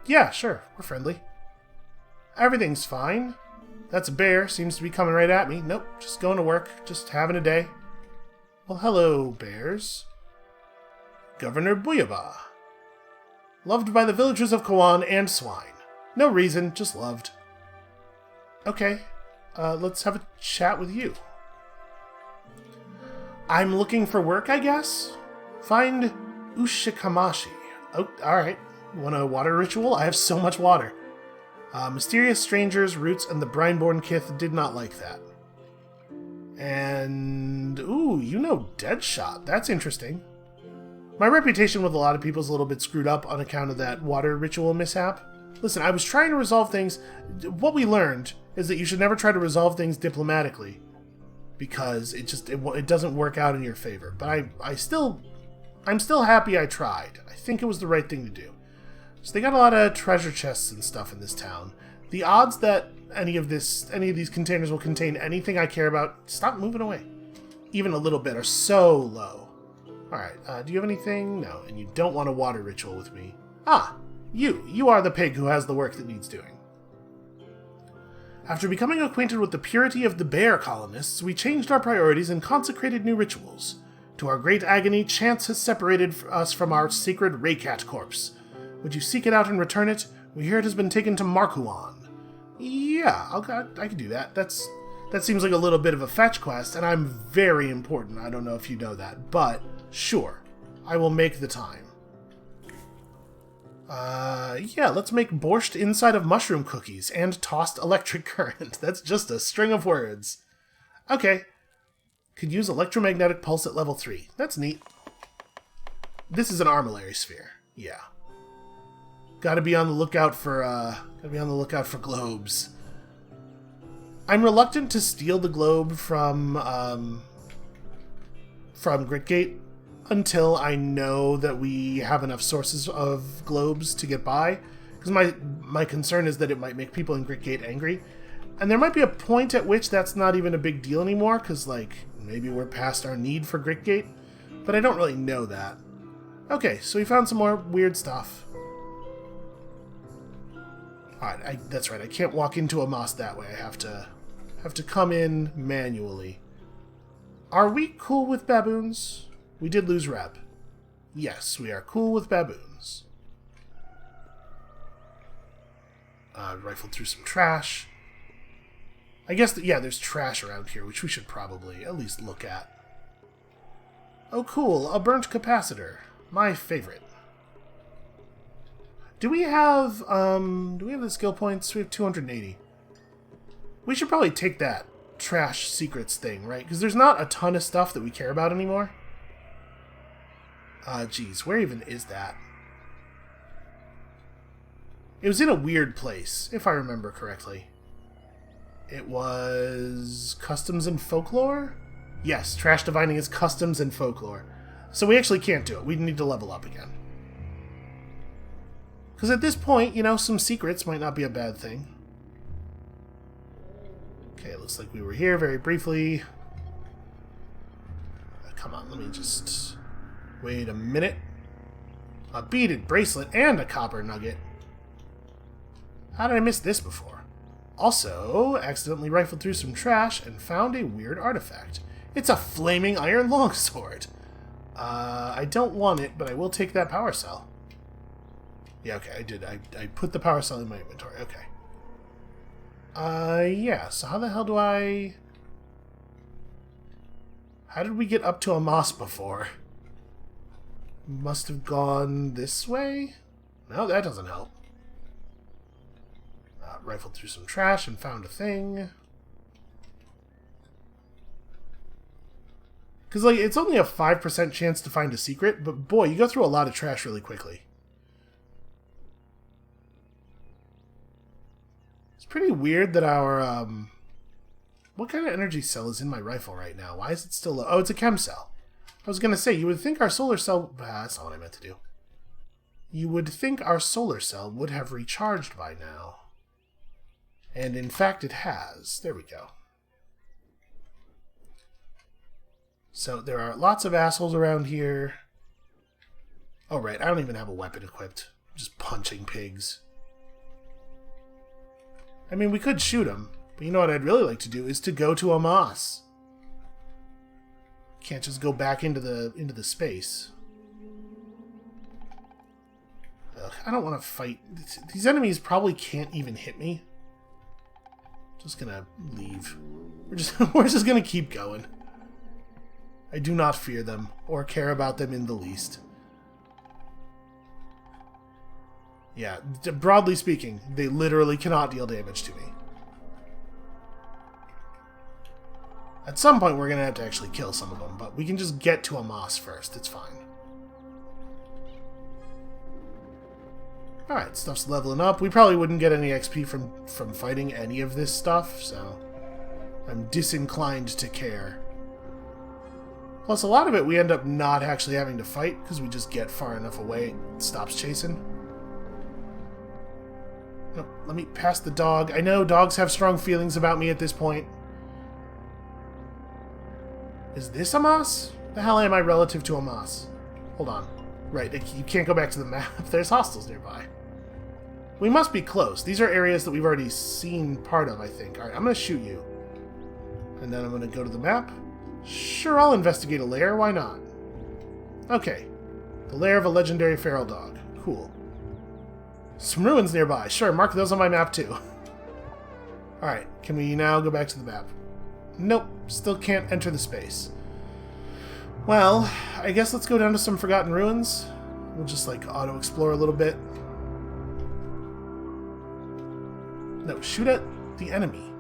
Yeah, sure, we're friendly. Everything's fine. That's a bear, seems to be coming right at me. Nope, just going to work, just having a day. Well, hello, bears. Governor Buyaba. Loved by the villagers of Kawan and swine. No reason, just loved. Okay, let's have a chat with you. I'm looking for work, I guess? Find Ushikamashi. Oh, alright. Want a water ritual? I have so much water. Mysterious strangers, roots, and the Brineborn Kith did not like that. And... Ooh, you know Deadshot. That's interesting. My reputation with a lot of people is a little bit screwed up on account of that water ritual mishap. Listen, I was trying to resolve things... What we learned is that you should never try to resolve things diplomatically, because it doesn't work out in your favor. But I'm still happy I tried. I think it was the right thing to do. So they got a lot of treasure chests and stuff in this town. The odds that any of these containers will contain anything I care about, stop moving away, even a little bit, are so low. Alright, do you have anything? No, and you don't want a water ritual with me. Ah, you are the pig who has the work that needs doing. After becoming acquainted with the purity of the bear colonists, we changed our priorities and consecrated new rituals. To our great agony, chance has separated us from our sacred Raycat corpse. Would you seek it out and return it? We hear it has been taken to Markuan. Yeah, I can do that. That seems like a little bit of a fetch quest, and I'm very important. I don't know if you know that, but sure, I will make the time. Yeah, let's make borscht inside of mushroom cookies and tossed electric current. That's just a string of words. Okay. Could use electromagnetic pulse at level 3. That's neat. This is an armillary sphere. Yeah. Gotta be on the lookout for globes. I'm reluctant to steal the globe from Gritgate until I know that we have enough sources of globes to get by. Because my concern is that it might make people in Gritgate angry. And there might be a point at which that's not even a big deal anymore, because, like, maybe we're past our need for Gritgate. But I don't really know that. Okay, so we found some more weird stuff. Alright, that's right. I can't walk into a moss that way. I have to come in manually. Are we cool with baboons? We did lose rep. Yes, we are cool with baboons. Rifled through some trash. I guess, yeah, there's trash around here, which we should probably at least look at. Oh, cool. A burnt capacitor. My favorite. Do we have the skill points? We have 280. We should probably take that trash secrets thing, right? Because there's not a ton of stuff that we care about anymore. Geez, where even is that? It was in a weird place, if I remember correctly. It was customs and folklore? Yes, trash divining is customs and folklore. So we actually can't do it. We need to level up again. Because at this point, you know, some secrets might not be a bad thing. Okay, it looks like we were here very briefly. Come on, let me just... Wait a minute. A beaded bracelet and a copper nugget. How did I miss this before? Also, accidentally rifled through some trash and found a weird artifact. It's a flaming iron longsword. I don't want it, but I will take that power cell. Yeah, okay, I did. I put the power cell in my inventory. Okay. Yeah, so how the hell do I... How did we get up to a moss before? Must have gone this way? No, that doesn't help. Rifled through some trash and found a thing. Because, like, it's only a 5% chance to find a secret, but boy, you go through a lot of trash really quickly. It's pretty weird that our, what kind of energy cell is in my rifle right now? Why is it still low? Oh, it's a chem cell. I was going to say, you would think our solar cell... that's not what I meant to do. You would think our solar cell would have recharged by now. And in fact, it has. There we go. So there are lots of assholes around here. Oh, right. I don't even have a weapon equipped. I'm just punching pigs. I mean, we could shoot them. But you know what I'd really like to do is to go to a moss. Can't just go back into the space. Ugh, I don't want to fight. These enemies probably can't even hit me. Just gonna leave. We're just gonna keep going. I do not fear them or care about them in the least. Yeah, broadly speaking, they literally cannot deal damage to me. At some point, we're gonna have to actually kill some of them, but we can just get to a moss first. It's fine. Alright, stuff's leveling up. We probably wouldn't get any XP from fighting any of this stuff, so I'm disinclined to care. Plus, a lot of it we end up not actually having to fight, because we just get far enough away, it stops chasing. No, let me pass the dog. I know dogs have strong feelings about me at this point. Is this a moss? The hell am I relative to a moss? Hold on. Right, you can't go back to the map. There's hostels nearby. We must be close. These are areas that we've already seen part of, I think. Alright, I'm going to shoot you. And then I'm going to go to the map. Sure, I'll investigate a lair. Why not? Okay. The lair of a legendary feral dog. Cool. Some ruins nearby. Sure, mark those on my map too. Alright, can we now go back to the map? Nope, still can't enter the space. Well, I guess let's go down to some forgotten ruins. We'll just, like, auto-explore a little bit. No, shoot at the enemy.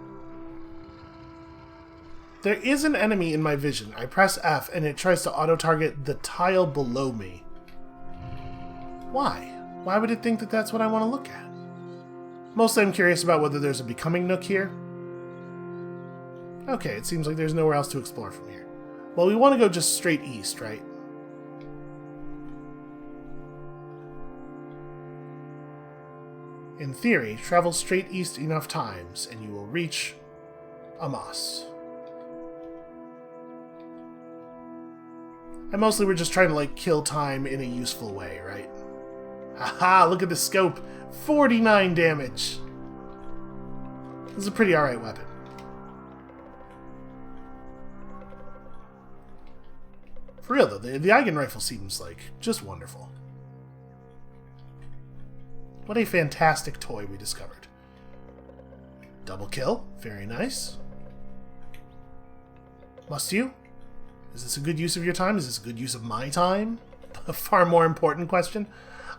There is an enemy in my vision. I press F and it tries to auto-target the tile below me. Why? Why would it think that that's what I want to look at? Mostly I'm curious about whether there's a becoming nook here. Okay, it seems like there's nowhere else to explore from here. Well, we want to go just straight east, right? In theory, travel straight east enough times, and you will reach a moss. And mostly we're just trying to, like, kill time in a useful way, right? Haha, look at the scope. 49 damage. This is a pretty alright weapon. For real, though, the Eigen rifle seems, like, just wonderful. What a fantastic toy we discovered. Double kill. Very nice. Must you? Is this a good use of your time? Is this a good use of my time? A far more important question.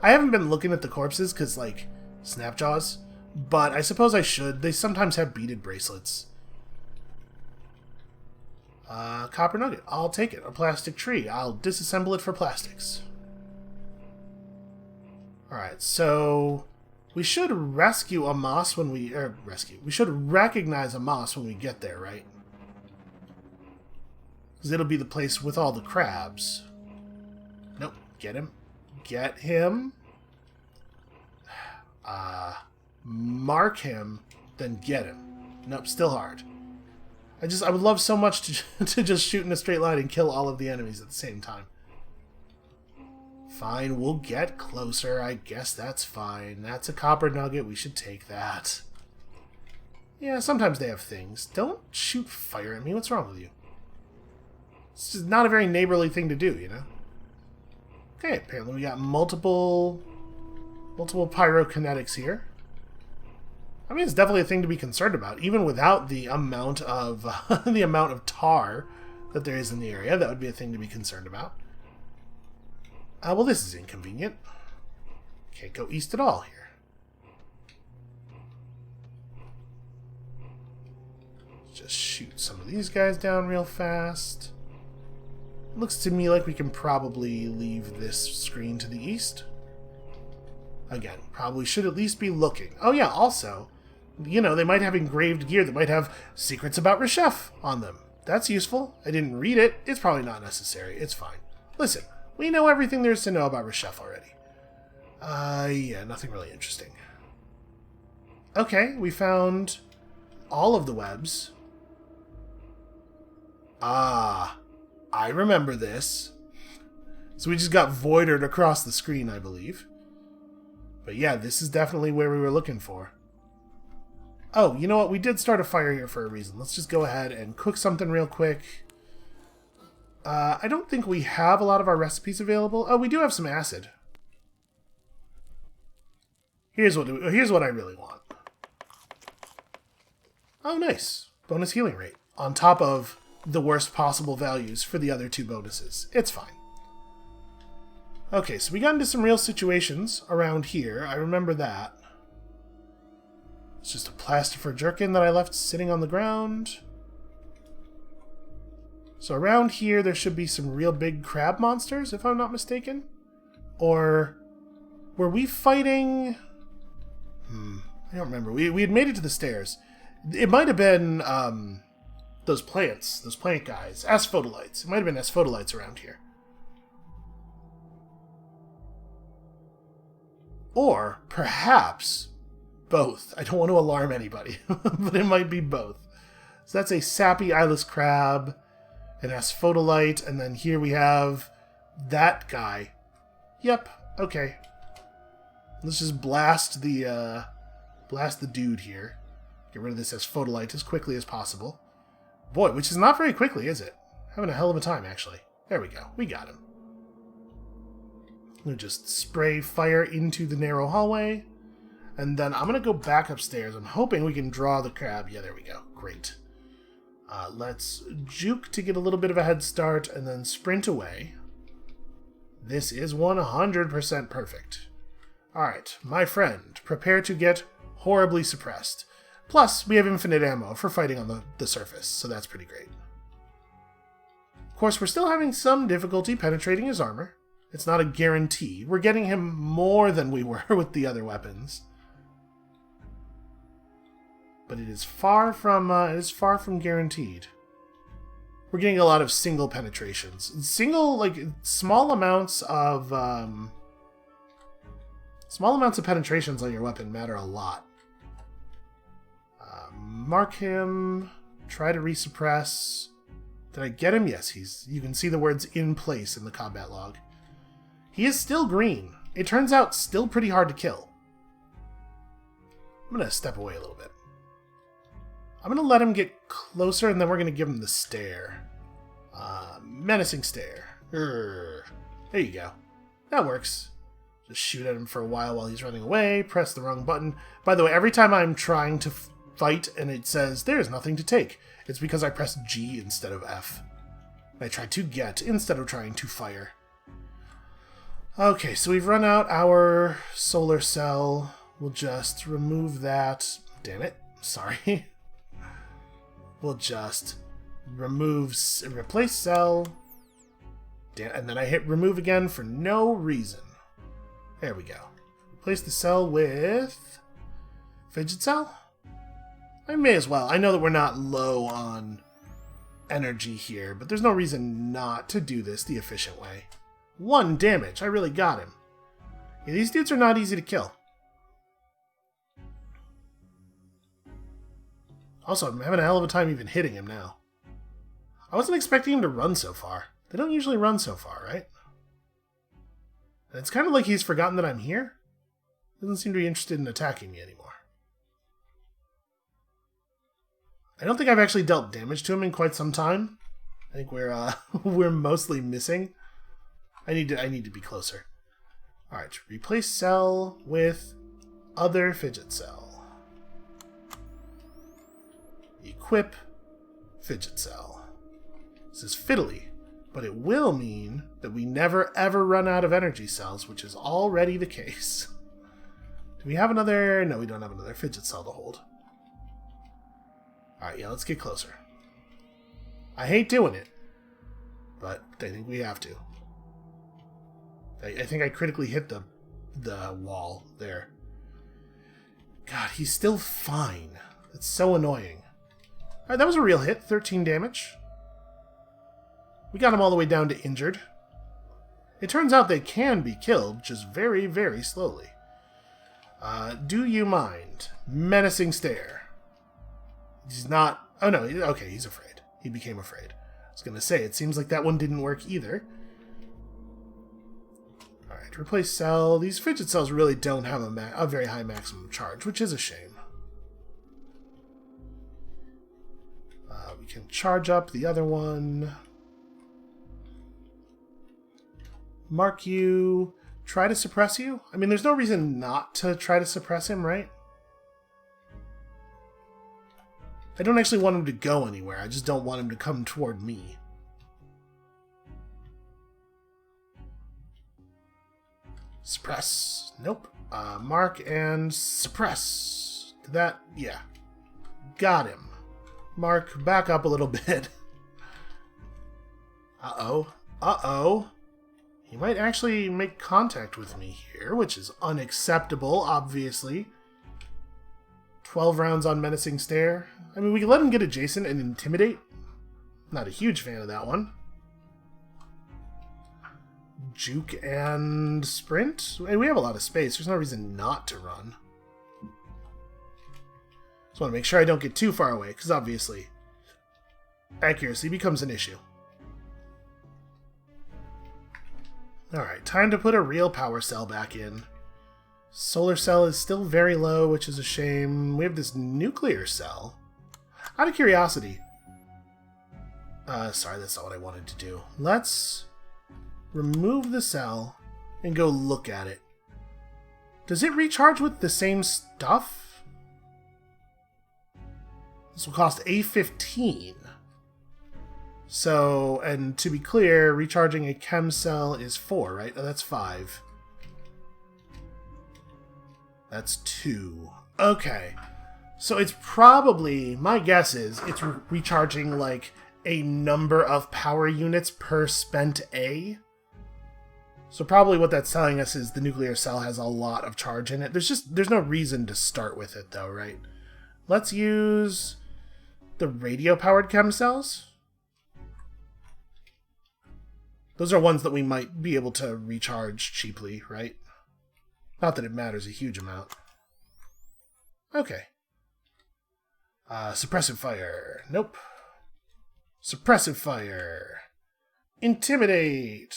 I haven't been looking at the corpses because, like, Snapjaws, but I suppose I should. They sometimes have beaded bracelets. Copper nugget. I'll take it. A plastic tree. I'll disassemble it for plastics. Alright, so we should rescue a moss when we... we should recognize a moss when we get there, right? Because it'll be the place with all the crabs. Nope. Get him. Get him. Mark him, then get him. Nope, still hard. I would love so much to just shoot in a straight line and kill all of the enemies at the same time. Fine, we'll get closer. I guess that's fine. That's a copper nugget. We should take that. Yeah, sometimes they have things. Don't shoot fire at me. What's wrong with you? It's just not a very neighborly thing to do, you know? Okay, apparently we got multiple pyrokinetics here. I mean, it's definitely a thing to be concerned about, even without the amount of tar that there is in the area. That would be a thing to be concerned about. Well, this is inconvenient. Can't go east at all here. Just shoot some of these guys down real fast. Looks to me like we can probably leave this screen to the east. Again, probably should at least be looking. Oh yeah, also, you know, they might have engraved gear that might have secrets about Reshef on them. That's useful. I didn't read it. It's probably not necessary. It's fine. Listen, we know everything there is to know about Reshef already. Yeah, nothing really interesting. Okay, we found all of the webs. Ah, I remember this. So we just got voided across the screen, I believe. But yeah, this is definitely where we were looking for. Oh, you know what? We did start a fire here for a reason. Let's just go ahead and cook something real quick. I don't think we have a lot of our recipes available. Oh, we do have some acid. Here's what I really want. Oh, nice. Bonus healing rate. On top of the worst possible values for the other two bonuses. It's fine. Okay, so we got into some real situations around here. I remember that. It's just a plastifer jerkin that I left sitting on the ground. So around here there should be some real big crab monsters, if I'm not mistaken. Or were we fighting... I don't remember. We had made it to the stairs. It might have been those plant guys, asphodelites. It might have been asphodelites around here. Or perhaps both. I don't want to alarm anybody, but it might be both. So that's a sappy eyeless crab, an asphodelite, and then here we have that guy. Yep, okay. Let's just blast the dude here. Get rid of this asphodelite as quickly as possible. Boy, which is not very quickly, is it? Having a hell of a time, actually. There we go. We got him. I'm going to just spray fire into the narrow hallway. And then I'm going to go back upstairs. I'm hoping we can draw the crab. Yeah, there we go. Great. Let's juke to get a little bit of a head start and then sprint away. This is 100% perfect. Alright, my friend, prepare to get horribly suppressed. Plus, we have infinite ammo for fighting on the surface, so that's pretty great. Of course, we're still having some difficulty penetrating his armor. It's not a guarantee. We're getting him more than we were with the other weapons. But it is far from guaranteed. We're getting a lot of single penetrations. Small amounts of penetrations on your weapon matter a lot. Mark him. Try to resuppress. Did I get him? Yes, you can see the words "in place" in the combat log. He is still green. It turns out still pretty hard to kill. I'm going to step away a little bit. I'm going to let him get closer, and then we're going to give him the stare. Menacing stare. There you go. That works. Just shoot at him for a while he's running away. Press the wrong button. By the way, every time I'm trying to fight and it says, there's nothing to take, it's because I pressed G instead of F. I tried to get instead of trying to fire. Okay, so we've run out our solar cell. We'll just remove that. Damn it. Sorry. We'll just replace cell. And then I hit remove again for no reason. There we go. Replace the cell with fidget cell? I may as well. I know that we're not low on energy here, but there's no reason not to do this the efficient way. 1 damage. I really got him. Yeah, these dudes are not easy to kill. Also, I'm having a hell of a time even hitting him now. I wasn't expecting him to run so far. They don't usually run so far, right? And it's kind of like he's forgotten that I'm here. Doesn't seem to be interested in attacking me anymore. I don't think I've actually dealt damage to him in quite some time. I think we're mostly missing. I need to be closer. All right, replace cell with other fidget cell. Equip fidget cell. This is fiddly, but it will mean that we never ever run out of energy cells, which is already the case. Do we have another? No, we don't have another fidget cell to hold. Alright, yeah, let's get closer. I hate doing it, but I think we have to. I think I critically hit the wall there. God, he's still fine. That's so annoying. Alright, that was a real hit. 13 damage. We got him all the way down to injured. It turns out they can be killed, just very, very slowly. Do you mind? Menacing stare. He's not... Oh no, okay, he's afraid. He became afraid. I was going to say, it seems like that one didn't work either. Alright, replace cell. These fidget cells really don't have a very high maximum charge, which is a shame. We can charge up the other one. Mark you. Try to suppress you? I mean, there's no reason not to try to suppress him, right? I don't actually want him to go anywhere. I just don't want him to come toward me. Suppress. Nope. Mark and suppress. Did that? Yeah. Got him. Mark, back up a little bit. Uh-oh. Uh-oh. He might actually make contact with me here, which is unacceptable, obviously. 12 rounds on menacing stare. I mean, we can let him get adjacent and intimidate. Not a huge fan of that one. Juke and sprint. Hey, we have a lot of space. There's no reason not to run. Just want to make sure I don't get too far away, because obviously accuracy becomes an issue. Alright, time to put a real power cell back in. Solar cell is still very low, which is a shame. We have this nuclear cell. Out of curiosity. Sorry, that's not what I wanted to do. Let's remove the cell and go look at it. Does it recharge with the same stuff? This will cost A15. So, and to be clear, recharging a chem cell is 4, right? Oh, that's 5. That's 2. Okay. So it's probably, my guess is, it's recharging like a number of power units per spent A. So probably what that's telling us is the nuclear cell has a lot of charge in it. There's no reason to start with it though, right? Let's use the radio-powered chem cells. Those are ones that we might be able to recharge cheaply, right? Not that it matters a huge amount. Okay. Suppressive fire. Nope. Suppressive fire. Intimidate.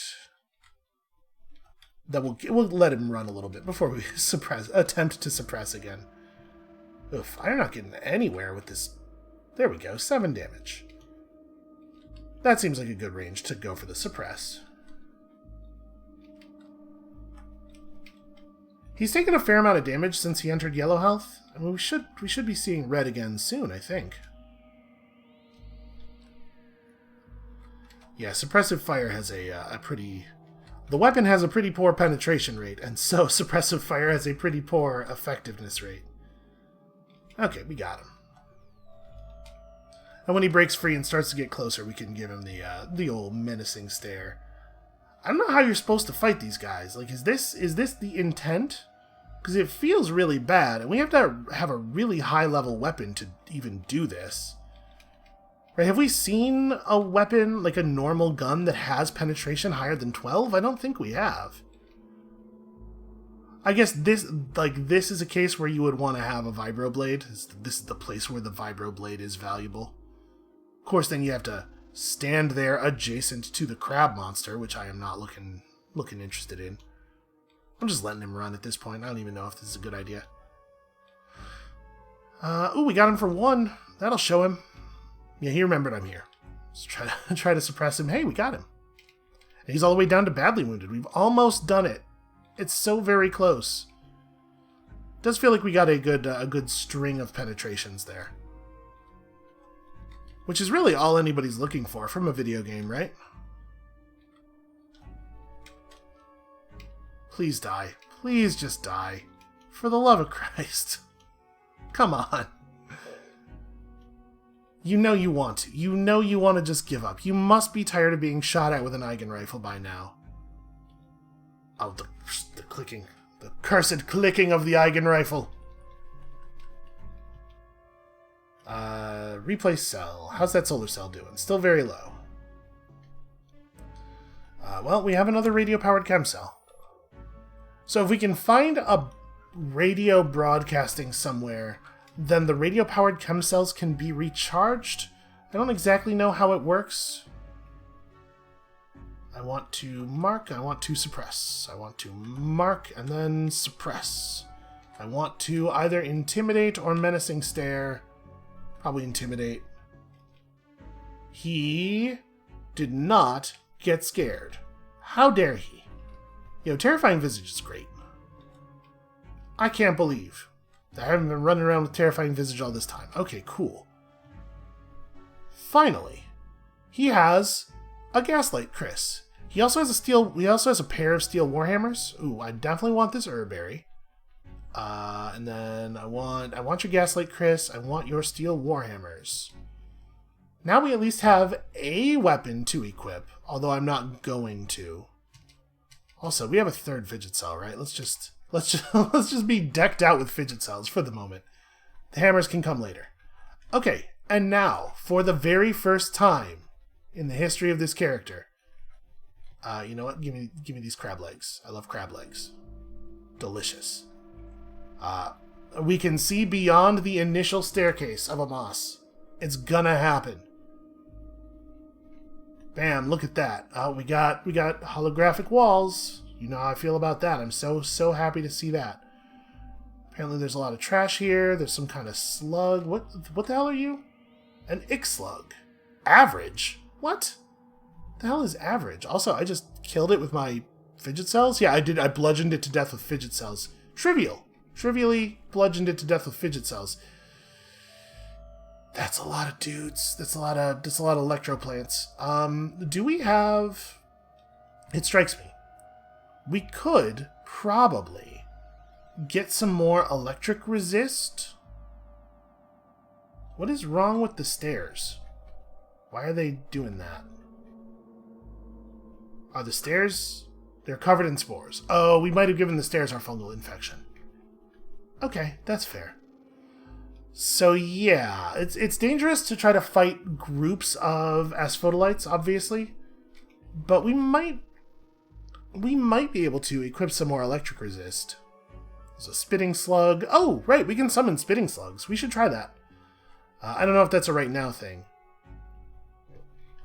That we'll let him run a little bit before we attempt to suppress again. Oof, I'm not getting anywhere with this. There we go, 7 damage. That seems like a good range to go for the suppress. He's taken a fair amount of damage since he entered yellow health. I mean, we should be seeing red again soon, I think. Yeah, suppressive fire has a pretty... The weapon has a pretty poor penetration rate, and so suppressive fire has a pretty poor effectiveness rate. Okay, we got him. And when he breaks free and starts to get closer, we can give him the old menacing stare. I don't know how you're supposed to fight these guys. Like, is this the intent? Because it feels really bad, and we have to have a really high-level weapon to even do this. Right, have we seen a weapon, like a normal gun, that has penetration higher than 12? I don't think we have. I guess this is a case where you would want to have a vibroblade. This is the place where the vibroblade is valuable. Of course, then you have to stand there adjacent to the crab monster, which I am not looking interested in. I'm just letting him run at this point. I don't even know if this is a good idea. Ooh, we got him for 1. That'll show him. Yeah, he remembered I'm here. Let's try to suppress him. Hey, we got him. And he's all the way down to badly wounded. We've almost done it. It's so very close. Does feel like we got a good string of penetrations there. Which is really all anybody's looking for from a video game, right? Please die. Please just die. For the love of Christ. Come on. You know you want to. You know you want to just give up. You must be tired of being shot at with an Eigen rifle by now. Oh, the clicking. The cursed clicking of the Eigen rifle. Replace cell. How's that solar cell doing? Still very low. Well, we have another radio-powered chem cell. So if we can find a radio broadcasting somewhere, then the radio-powered chem cells can be recharged. I don't exactly know how it works. I want to mark, I want to suppress. I want to mark and then suppress. I want to either intimidate or menacing stare. Probably intimidate. He did not get scared. How dare he? Yo, Terrifying Visage is great. I can't believe that I haven't been running around with Terrifying Visage all this time. Okay, cool. Finally, he has a Gaslight Chris. He also has a pair of steel warhammers. Ooh, I definitely want this herberry. And then I want your Gaslight Chris. I want your steel warhammers. Now we at least have a weapon to equip, although I'm not going to. Also, we have a third fidget cell, right? Let's just be decked out with fidget cells for the moment. The hammers can come later. Okay, and now, for the very first time in the history of this character, you know what? Give me these crab legs. I love crab legs. Delicious. We can see beyond the initial staircase of Amos. It's gonna happen. Bam! Look at that. We got holographic walls. You know how I feel about that. I'm so happy to see that. Apparently there's a lot of trash here. There's some kind of slug. What the hell are you? An ick slug. Average? What? The hell is average? Also, I just killed it with my fidget cells? Yeah, I did. I bludgeoned it to death with fidget cells. Trivial. Trivially bludgeoned it to death with fidget cells. That's a lot of dudes. That's a lot of electroplants. Do we have... It strikes me. We could probably get some more electric resist. What is wrong with the stairs? Why are they doing that? Are the stairs... They're covered in spores. Oh, we might have given the stairs our fungal infection. Okay, that's fair. So yeah, it's dangerous to try to fight groups of asphodelites, obviously. But we might be able to equip some more electric resist. There's a spitting slug. Oh, right, we can summon spitting slugs. We should try that. I don't know if that's a right now thing.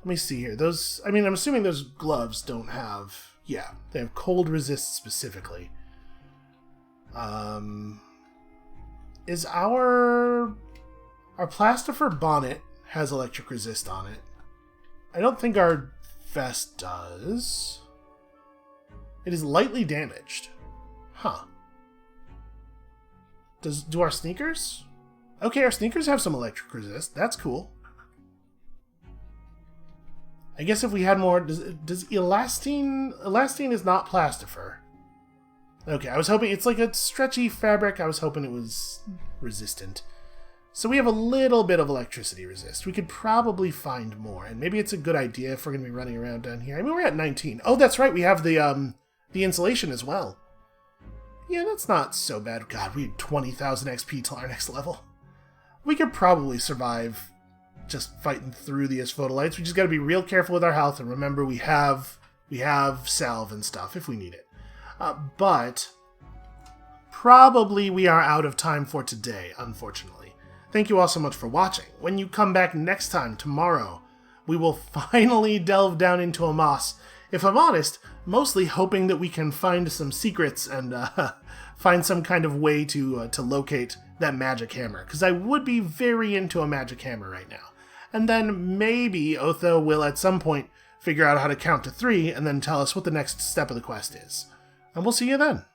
Let me see here. Those, I mean, I'm assuming those gloves don't have... Yeah, they have cold resist specifically. Is our plastifer bonnet has electric resist on it? I don't think our vest does. It is lightly damaged. Huh. Do our sneakers? Okay, our sneakers have some electric resist. That's cool. I guess if we had more... Does elastine... Elastine is not plastifer. Okay, I was hoping... It's like a stretchy fabric. I was hoping it was resistant. So we have a little bit of electricity resist. We could probably find more. And maybe it's a good idea if we're going to be running around down here. I mean, we're at 19. Oh, that's right. We have the insulation as well. Yeah, that's not so bad. God, we had 20,000 XP till our next level. We could probably survive just fighting through the asphodelites. We just got to be real careful with our health, and remember we have salve and stuff if we need it. But probably we are out of time for today, unfortunately. Thank you all so much for watching. When you come back next time, tomorrow, we will finally delve down into Amos. If I'm honest, mostly hoping that we can find some secrets and find some kind of way to locate that magic hammer, because I would be very into a magic hammer right now. And then maybe Otho will at some point figure out how to count to 3 and then tell us what the next step of the quest is. And we'll see you then.